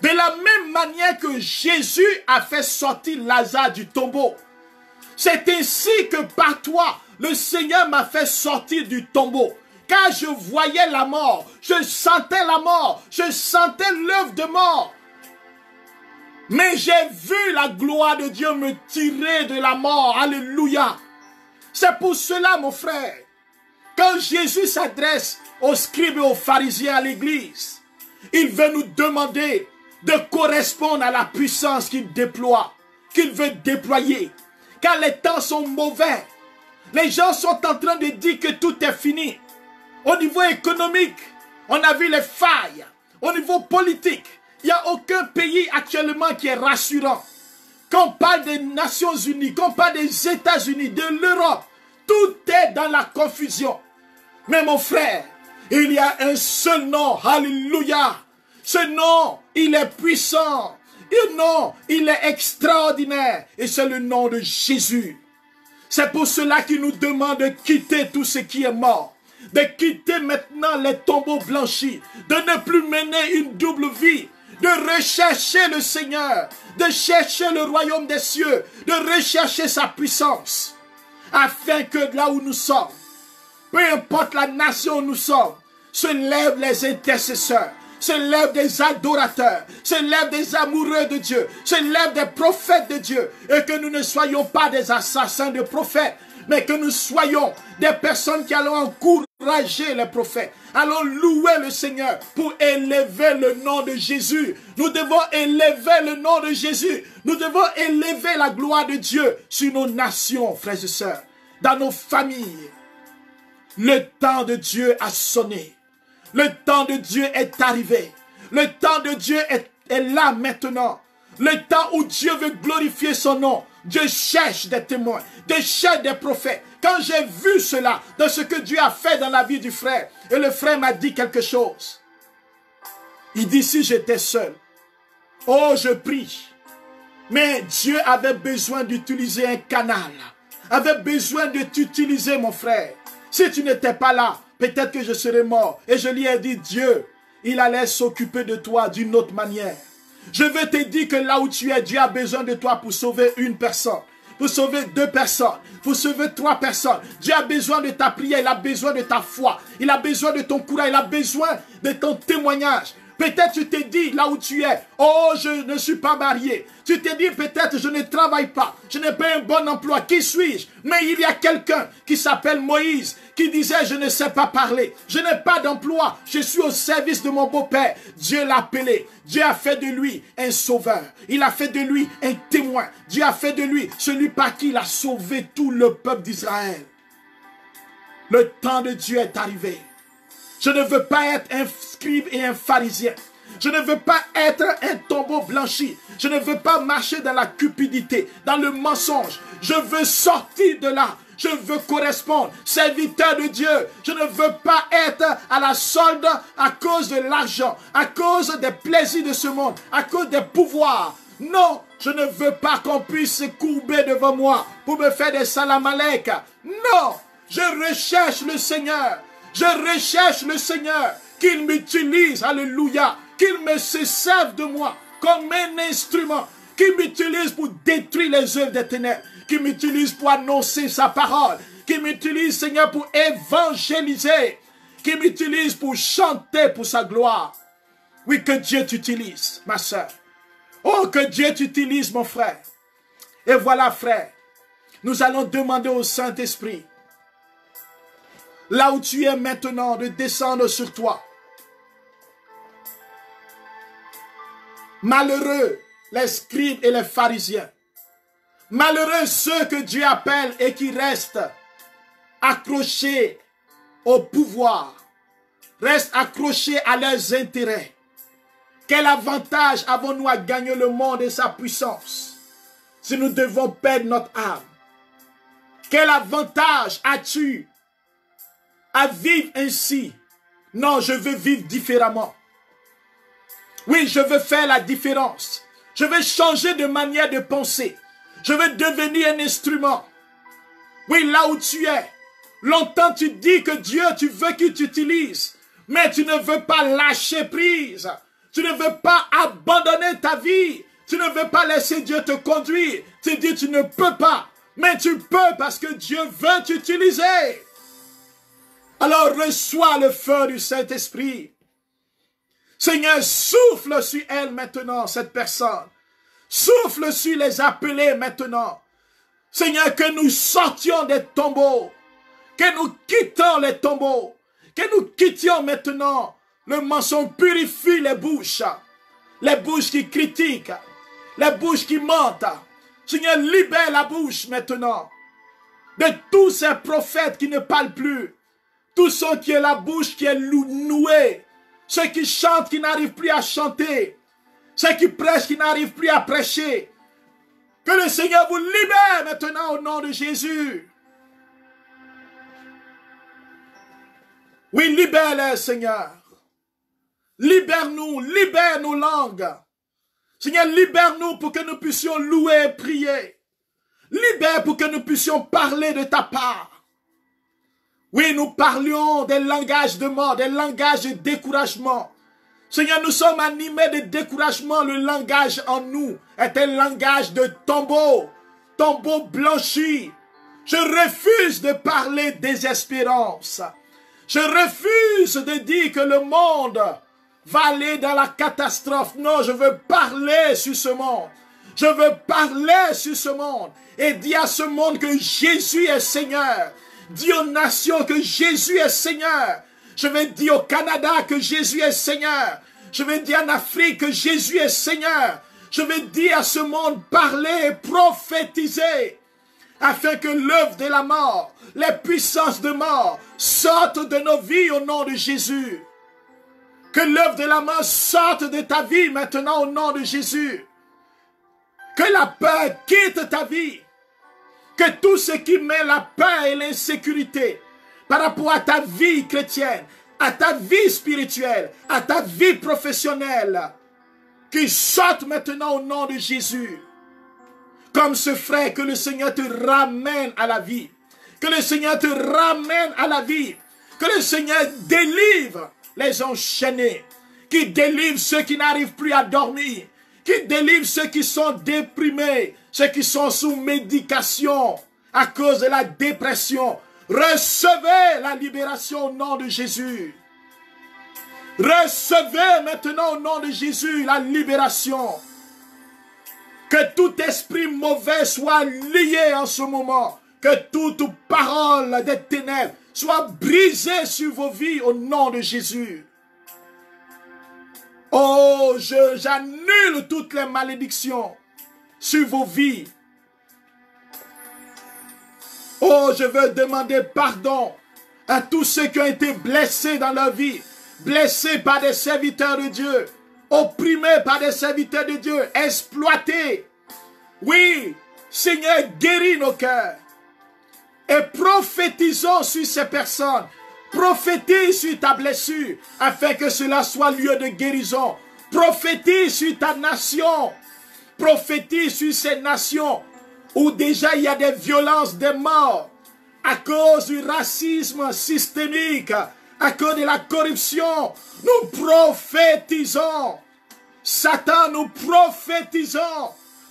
de la même manière que Jésus a fait sortir Lazare du tombeau, c'est ainsi que par toi, le Seigneur m'a fait sortir du tombeau. Car je voyais la mort, je sentais la mort, je sentais l'œuvre de mort. Mais j'ai vu la gloire de Dieu me tirer de la mort. Alléluia. C'est pour cela, mon frère, quand Jésus s'adresse aux scribes et aux pharisiens à l'église, il veut nous demander de correspondre à la puissance qu'il déploie, qu'il veut déployer. Car les temps sont mauvais. Les gens sont en train de dire que tout est fini. Au niveau économique, on a vu les failles. Au niveau politique, il n'y a aucun pays actuellement qui est rassurant. Quand on parle des Nations Unies, quand on parle des États-Unis, de l'Europe, tout est dans la confusion. Mais mon frère, il y a un seul nom, alléluia. Ce nom, il est puissant. Ce nom, il est extraordinaire. Et c'est le nom de Jésus. C'est pour cela qu'il nous demande de quitter tout ce qui est mort. De quitter maintenant les tombeaux blanchis. De ne plus mener une double vie. De rechercher le Seigneur. De chercher le royaume des cieux. De rechercher sa puissance. Afin que là où nous sommes, peu importe la nation où nous sommes, se lèvent les intercesseurs. Se lèvent des adorateurs, se lèvent des amoureux de Dieu, se lèvent des prophètes de Dieu, et que nous ne soyons pas des assassins de prophètes, mais que nous soyons des personnes qui allons encourager les prophètes, allons louer le Seigneur pour élever le nom de Jésus. Nous devons élever le nom de Jésus, nous devons élever la gloire de Dieu sur nos nations, frères et sœurs, dans nos familles. Le temps de Dieu a sonné. Le temps de Dieu est arrivé. Le temps de Dieu est là maintenant. Le temps où Dieu veut glorifier son nom. Dieu cherche des témoins. Dieu cherche des prophètes. Quand j'ai vu cela, dans ce que Dieu a fait dans la vie du frère, et le frère m'a dit quelque chose. Il dit, si j'étais seul, oh, je prie. Mais Dieu avait besoin d'utiliser un canal. Avait besoin de t'utiliser, mon frère. Si tu n'étais pas là, peut-être que je serais mort. Et je lui ai dit, Dieu, il allait s'occuper de toi d'une autre manière. Je veux te dire que là où tu es, Dieu a besoin de toi pour sauver une personne, pour sauver 2 personnes, pour sauver 3 personnes. Dieu a besoin de ta prière, il a besoin de ta foi, il a besoin de ton courage, il a besoin de ton témoignage. Peut-être tu t'es dit là où tu es, oh, je ne suis pas marié. Tu t'es dit peut-être je ne travaille pas, je n'ai pas un bon emploi, qui suis-je? Mais il y a quelqu'un qui s'appelle Moïse, qui disait je ne sais pas parler, je n'ai pas d'emploi, je suis au service de mon beau-père. Dieu l'a appelé, Dieu a fait de lui un sauveur, il a fait de lui un témoin, Dieu a fait de lui celui par qui il a sauvé tout le peuple d'Israël. Le temps de Dieu est arrivé. Je ne veux pas être un scribe et un pharisien. Je ne veux pas être un tombeau blanchi. Je ne veux pas marcher dans la cupidité, dans le mensonge. Je veux sortir de là. Je veux correspondre, serviteur de Dieu. Je ne veux pas être à la solde à cause de l'argent, à cause des plaisirs de ce monde, à cause des pouvoirs. Non, je ne veux pas qu'on puisse se courber devant moi pour me faire des salamalek. Non, je recherche le Seigneur. Je recherche le Seigneur, qu'il m'utilise, alléluia, qu'il me se serve de moi comme un instrument, qu'il m'utilise pour détruire les œuvres des ténèbres, qu'il m'utilise pour annoncer sa parole, qu'il m'utilise, Seigneur, pour évangéliser, qu'il m'utilise pour chanter pour sa gloire. Oui, que Dieu t'utilise, ma soeur. Oh, que Dieu t'utilise, mon frère. Et voilà, frère, nous allons demander au Saint-Esprit, là où tu es maintenant, de descendre sur toi. Malheureux les scribes et les pharisiens. Malheureux ceux que Dieu appelle et qui restent accrochés au pouvoir, restent accrochés à leurs intérêts. Quel avantage avons-nous à gagner le monde et sa puissance si nous devons perdre notre âme? Quel avantage as-tu à vivre ainsi? Non, je veux vivre différemment. Oui, je veux faire la différence. Je veux changer de manière de penser. Je veux devenir un instrument. Oui, là où tu es. Longtemps tu dis que Dieu, tu veux qu'il t'utilise. Mais tu ne veux pas lâcher prise. Tu ne veux pas abandonner ta vie. Tu ne veux pas laisser Dieu te conduire. Tu dis tu ne peux pas. Mais tu peux parce que Dieu veut t'utiliser. Alors reçois le feu du Saint-Esprit. Seigneur, souffle sur elle maintenant, cette personne. Souffle sur les appelés maintenant. Seigneur, que nous sortions des tombeaux. Que nous quittions les tombeaux. Que nous quittions maintenant le mensonge. Purifie les bouches. Les bouches qui critiquent. Les bouches qui mentent. Seigneur, libère la bouche maintenant. De tous ces prophètes qui ne parlent plus. Tous ceux qui ont la bouche qui est nouée. Ceux qui chantent qui n'arrivent plus à chanter. Ceux qui prêchent qui n'arrivent plus à prêcher. Que le Seigneur vous libère maintenant au nom de Jésus. Oui, libère-les, Seigneur. Libère-nous, libère nos langues. Seigneur, libère-nous pour que nous puissions louer et prier. Libère pour que nous puissions parler de ta part. Oui, nous parlions des langages de mort, des langages de découragement. Seigneur, nous sommes animés de découragement. Le langage en nous est un langage de tombeau, tombeau blanchi. Je refuse de parler désespérance. Je refuse de dire que le monde va aller dans la catastrophe. Non, je veux parler sur ce monde. Je veux parler sur ce monde et dire à ce monde que Jésus est Seigneur. Dis aux nations que Jésus est Seigneur. Je vais dire au Canada que Jésus est Seigneur. Je vais dire en Afrique que Jésus est Seigneur. Je vais dire à ce monde, parler et prophétiser. Afin que l'œuvre de la mort, les puissances de mort sortent de nos vies au nom de Jésus. Que l'œuvre de la mort sorte de ta vie maintenant au nom de Jésus. Que la peur quitte ta vie. Que tout ce qui met la peur et l'insécurité par rapport à ta vie chrétienne, à ta vie spirituelle, à ta vie professionnelle, qui sorte maintenant au nom de Jésus. Comme ce frère, que le Seigneur te ramène à la vie. Que le Seigneur te ramène à la vie. Que le Seigneur délivre les enchaînés. Qui délivre ceux qui n'arrivent plus à dormir. Qui délivre ceux qui sont déprimés. Ceux qui sont sous médication à cause de la dépression. Recevez la libération au nom de Jésus. Recevez maintenant au nom de Jésus la libération. Que tout esprit mauvais soit lié en ce moment. Que toute parole des ténèbres soit brisée sur vos vies au nom de Jésus. Oh, j'annule toutes les malédictions sur vos vies. Oh, je veux demander pardon à tous ceux qui ont été blessés dans leur vie, blessés par des serviteurs de Dieu, opprimés par des serviteurs de Dieu, exploités. Oui, Seigneur, guéris nos cœurs. Et prophétisons sur ces personnes. Prophétise sur ta blessure, afin que cela soit lieu de guérison. Prophétise sur ta nation. Prophétise sur ces nations où déjà il y a des violences, des morts, à cause du racisme systémique, à cause de la corruption. Nous prophétisons. Satan, nous prophétisons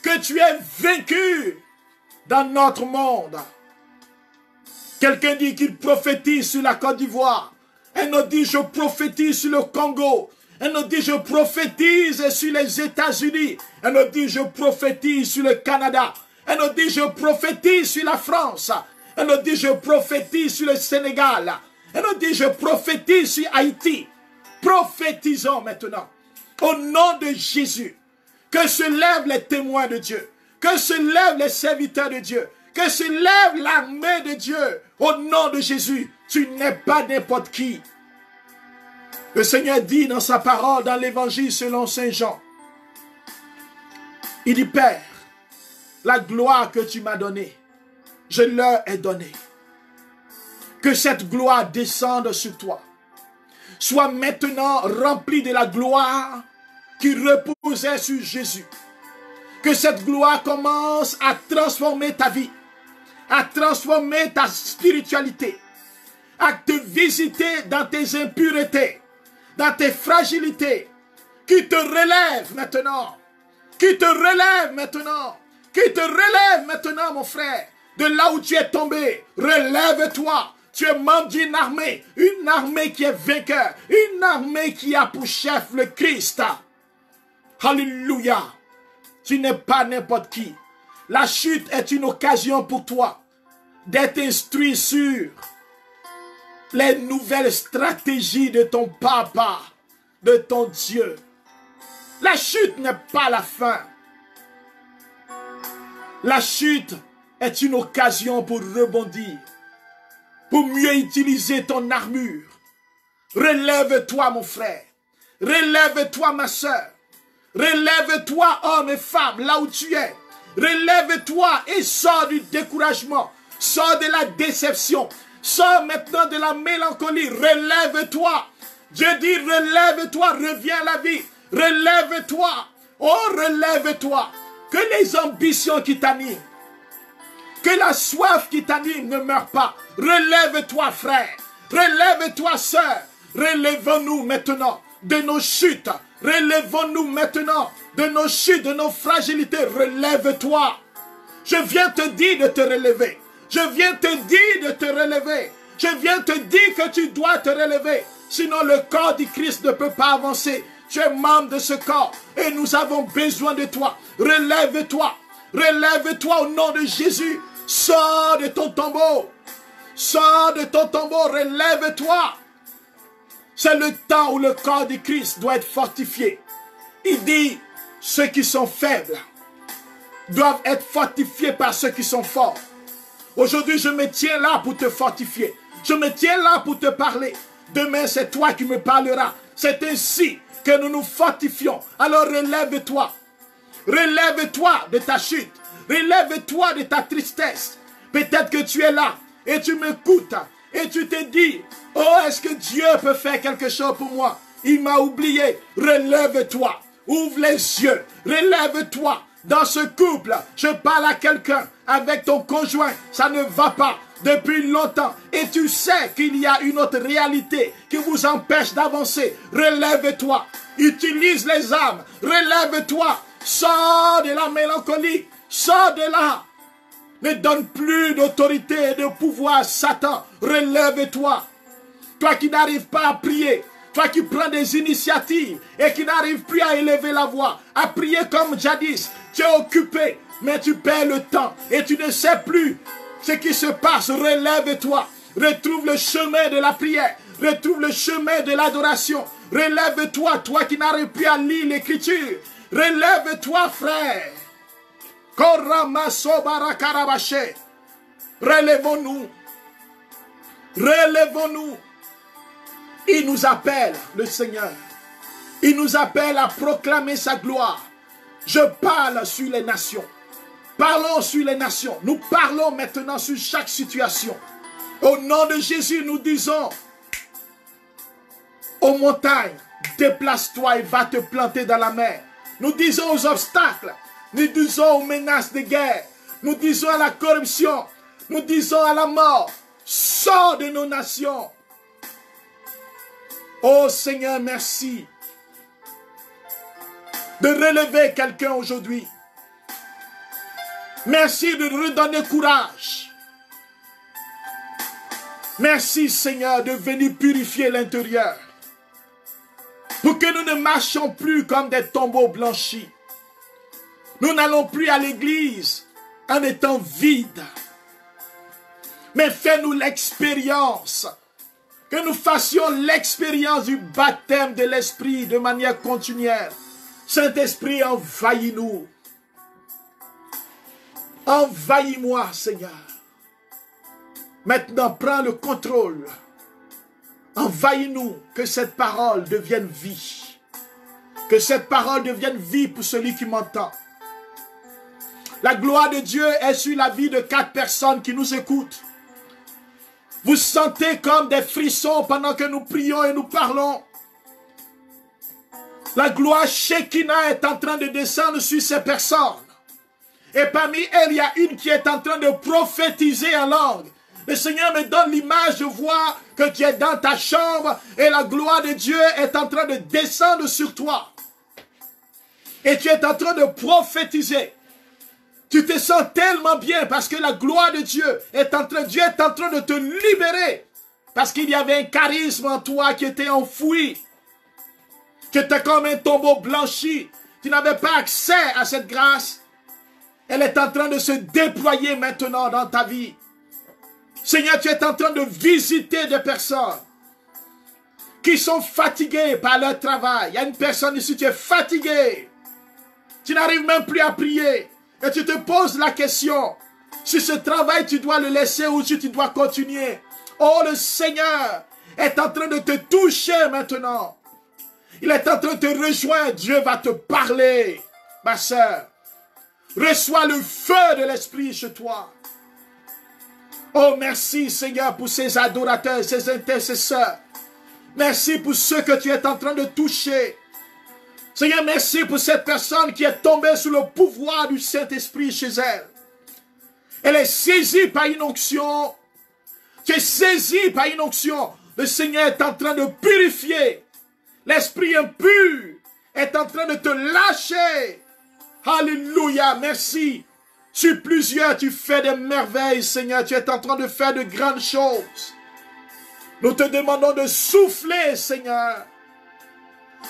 que tu es vaincu dans notre monde. Quelqu'un dit qu'il prophétise sur la Côte d'Ivoire. Elle nous dit je prophétise sur le Congo. Elle nous dit je prophétise sur les États-Unis. Elle nous dit je prophétise sur le Canada. Elle nous dit je prophétise sur la France. Elle nous dit je prophétise sur le Sénégal. Elle nous dit je prophétise sur Haïti. Prophétisons maintenant. Au nom de Jésus. Que se lèvent les témoins de Dieu. Que se lèvent les serviteurs de Dieu. Que se lève l'armée de Dieu. Au nom de Jésus. Tu n'es pas n'importe qui. Le Seigneur dit dans sa parole, dans l'évangile selon Saint Jean. Il dit, Père, la gloire que tu m'as donnée, je leur ai donnée. Que cette gloire descende sur toi. Sois maintenant remplie de la gloire qui reposait sur Jésus. Que cette gloire commence à transformer ta vie, à transformer ta spiritualité, à te visiter dans tes impuretés, dans tes fragilités, qui te relève maintenant, qui te relève maintenant, qui te relève maintenant, mon frère, de là où tu es tombé. Relève-toi. Tu es membre d'une armée qui est vainqueur, une armée qui a pour chef le Christ. Alléluia. Tu n'es pas n'importe qui. La chute est une occasion pour toi d'être instruit sur les nouvelles stratégies de ton papa, de ton Dieu. La chute n'est pas la fin. La chute est une occasion pour rebondir, pour mieux utiliser ton armure. Relève-toi, mon frère. Relève-toi, ma soeur. Relève-toi, homme et femme, là où tu es. Relève-toi et sors du découragement. Sors de la déception. Sors maintenant de la mélancolie. Relève-toi. Dieu dit, relève-toi, reviens à la vie. Relève-toi. Oh, relève-toi. Que les ambitions qui t'animent, que la soif qui t'anime ne meure pas. Relève-toi, frère. Relève-toi, sœur. Relèvons-nous maintenant de nos chutes. Relèvons-nous maintenant de nos chutes, de nos fragilités. Relève-toi. Je viens te dire de te relever. Je viens te dire de te relever. Je viens te dire que tu dois te relever. Sinon, le corps du Christ ne peut pas avancer. Tu es membre de ce corps et nous avons besoin de toi. Relève-toi. Relève-toi au nom de Jésus. Sors de ton tombeau. Sors de ton tombeau. Relève-toi. C'est le temps où le corps du Christ doit être fortifié. Il dit, ceux qui sont faibles doivent être fortifiés par ceux qui sont forts. Aujourd'hui, je me tiens là pour te fortifier. Je me tiens là pour te parler. Demain, c'est toi qui me parleras. C'est ainsi que nous nous fortifions. Alors relève-toi. Relève-toi de ta chute. Relève-toi de ta tristesse. Peut-être que tu es là et tu m'écoutes et tu te dis, oh, est-ce que Dieu peut faire quelque chose pour moi? Il m'a oublié. Relève-toi. Ouvre les yeux. Relève-toi. Dans ce couple, je parle à quelqu'un avec ton conjoint. Ça ne va pas depuis longtemps. Et tu sais qu'il y a une autre réalité qui vous empêche d'avancer. Relève-toi. Utilise les âmes. Relève-toi. Sors de la mélancolie. Sors de là. Ne donne plus d'autorité et de pouvoir à Satan. Relève-toi. Toi qui n'arrives pas à prier. Toi qui prends des initiatives et qui n'arrives plus à élever la voix, à prier comme jadis. Tu es occupé, mais tu perds le temps et tu ne sais plus ce qui se passe. Relève-toi. Retrouve le chemin de la prière. Retrouve le chemin de l'adoration. Relève-toi, toi qui n'arrives plus à lire l'écriture. Relève-toi, frère. Relèvons-nous. Relevons-nous. Il nous appelle, le Seigneur. Il nous appelle à proclamer sa gloire. Je parle sur les nations. Parlons sur les nations. Nous parlons maintenant sur chaque situation. Au nom de Jésus, nous disons aux montagnes, déplace-toi et va te planter dans la mer. Nous disons aux obstacles, nous disons aux menaces de guerre, nous disons à la corruption, nous disons à la mort, sors de nos nations. Oh Seigneur, merci de relever quelqu'un aujourd'hui. Merci de redonner courage. Merci Seigneur de venir purifier l'intérieur. Pour que nous ne marchions plus comme des tombeaux blanchis. Nous n'allons plus à l'église en étant vides. Mais fais-nous l'expérience. Que nous fassions l'expérience du baptême de l'Esprit de manière continuelle. Saint-Esprit, envahis-nous. Envahis-moi, Seigneur. Maintenant, prends le contrôle. Envahis-nous, que cette parole devienne vie. Que cette parole devienne vie pour celui qui m'entend. La gloire de Dieu est sur la vie de 4 personnes qui nous écoutent. Vous sentez comme des frissons pendant que nous prions et nous parlons. La gloire Shekinah est en train de descendre sur ces personnes. Et parmi elles, il y a une qui est en train de prophétiser en langue. Le Seigneur me donne l'image de voir que tu es dans ta chambre et la gloire de Dieu est en train de descendre sur toi. Et tu es en train de prophétiser. Tu te sens tellement bien parce que la gloire de Dieu est en train de te libérer. Parce qu'il y avait un charisme en toi qui était enfoui. Qui était comme un tombeau blanchi. Tu n'avais pas accès à cette grâce. Elle est en train de se déployer maintenant dans ta vie. Seigneur, tu es en train de visiter des personnes qui sont fatiguées par leur travail. Il y a une personne ici, tu es fatigué. Tu n'arrives même plus à prier. Et tu te poses la question, si ce travail tu dois le laisser ou si tu dois continuer. Oh, le Seigneur est en train de te toucher maintenant. Il est en train de te rejoindre. Dieu va te parler, ma soeur. Reçois le feu de l'Esprit chez toi. Oh, merci Seigneur pour ces adorateurs, ces intercesseurs. Merci pour ceux que tu es en train de toucher. Seigneur, merci pour cette personne qui est tombée sous le pouvoir du Saint-Esprit chez elle. Elle est saisie par une onction. Tu es saisi par une onction. Le Seigneur est en train de purifier. L'esprit impur est en train de te lâcher. Alléluia, merci. Sur plusieurs, tu fais des merveilles, Seigneur. Tu es en train de faire de grandes choses. Nous te demandons de souffler, Seigneur.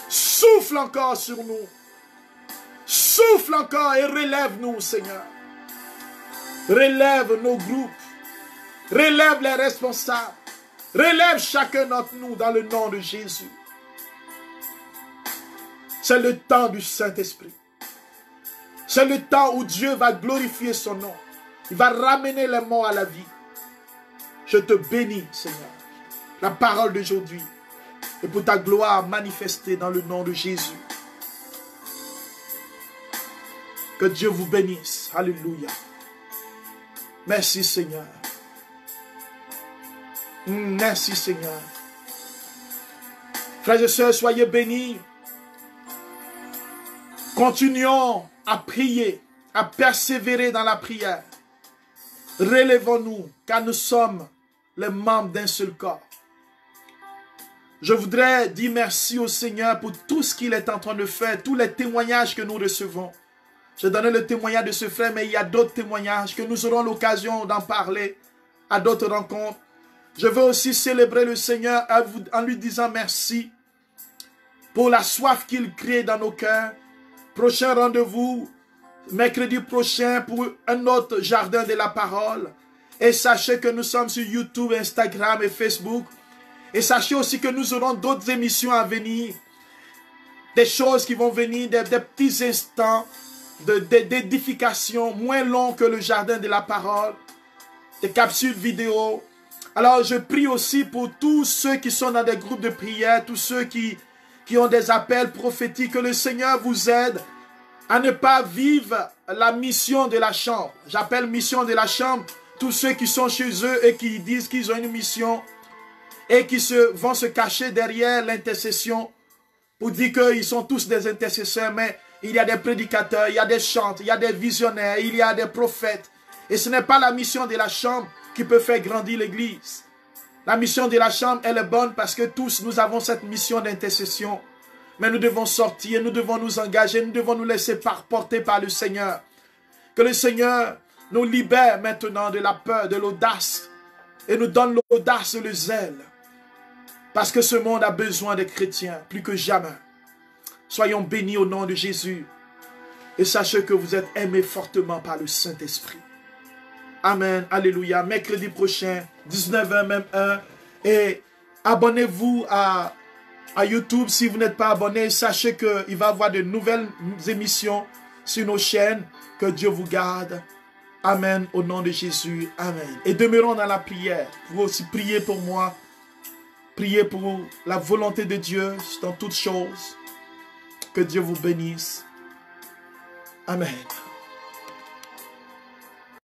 Souffle encore sur nous. Souffle encore et relève-nous, Seigneur. Relève nos groupes. Relève les responsables. Relève chacun d'entre nous dans le nom de Jésus. C'est le temps du Saint-Esprit. C'est le temps où Dieu va glorifier son nom. Il va ramener les morts à la vie. Je te bénis, Seigneur. La parole d'aujourd'hui et pour ta gloire manifestée dans le nom de Jésus. Que Dieu vous bénisse. Alléluia. Merci Seigneur. Merci Seigneur. Frères et sœurs, soyez bénis. Continuons à prier, à persévérer dans la prière. Relevons-nous, car nous sommes les membres d'un seul corps. Je voudrais dire merci au Seigneur pour tout ce qu'il est en train de faire, tous les témoignages que nous recevons. J'ai donné le témoignage de ce frère, mais il y a d'autres témoignages que nous aurons l'occasion d'en parler à d'autres rencontres. Je veux aussi célébrer le Seigneur en lui disant merci pour la soif qu'il crée dans nos cœurs. Prochain rendez-vous, mercredi prochain pour un autre jardin de la parole. Et sachez que nous sommes sur YouTube, Instagram et Facebook. Et sachez aussi que nous aurons d'autres émissions à venir. Des choses qui vont venir, des petits instants d'édification moins longs que le jardin de la parole. Des capsules vidéo Alors je prie aussi pour tous ceux qui sont dans des groupes de prière, tous ceux qui ont des appels prophétiques, que le Seigneur vous aide à ne pas vivre la mission de la chambre. J'appelle mission de la chambre tous ceux qui sont chez eux et qui disent qu'ils ont une mission et qui vont se cacher derrière l'intercession pour dire qu'ils sont tous des intercesseurs, mais il y a des prédicateurs, il y a des chantres, il y a des visionnaires, il y a des prophètes. Et ce n'est pas la mission de la chambre qui peut faire grandir l'église. La mission de la chambre, elle est bonne parce que tous nous avons cette mission d'intercession. Mais nous devons sortir, nous devons nous engager, nous devons nous laisser porter par le Seigneur. Que le Seigneur nous libère maintenant de la peur, de l'audace. Et nous donne l'audace et le zèle. Parce que ce monde a besoin des chrétiens, plus que jamais. Soyons bénis au nom de Jésus. Et sachez que vous êtes aimés fortement par le Saint-Esprit. Amen. Alléluia. Mercredi prochain, 19h, même heure. Et abonnez-vous à YouTube. Si vous n'êtes pas abonné, sachez qu'il va y avoir de nouvelles émissions sur nos chaînes. Que Dieu vous garde. Amen. Au nom de Jésus. Amen. Et demeurons dans la prière. Vous aussi priez pour moi. Priez pour la volonté de Dieu dans toutes choses. Que Dieu vous bénisse. Amen.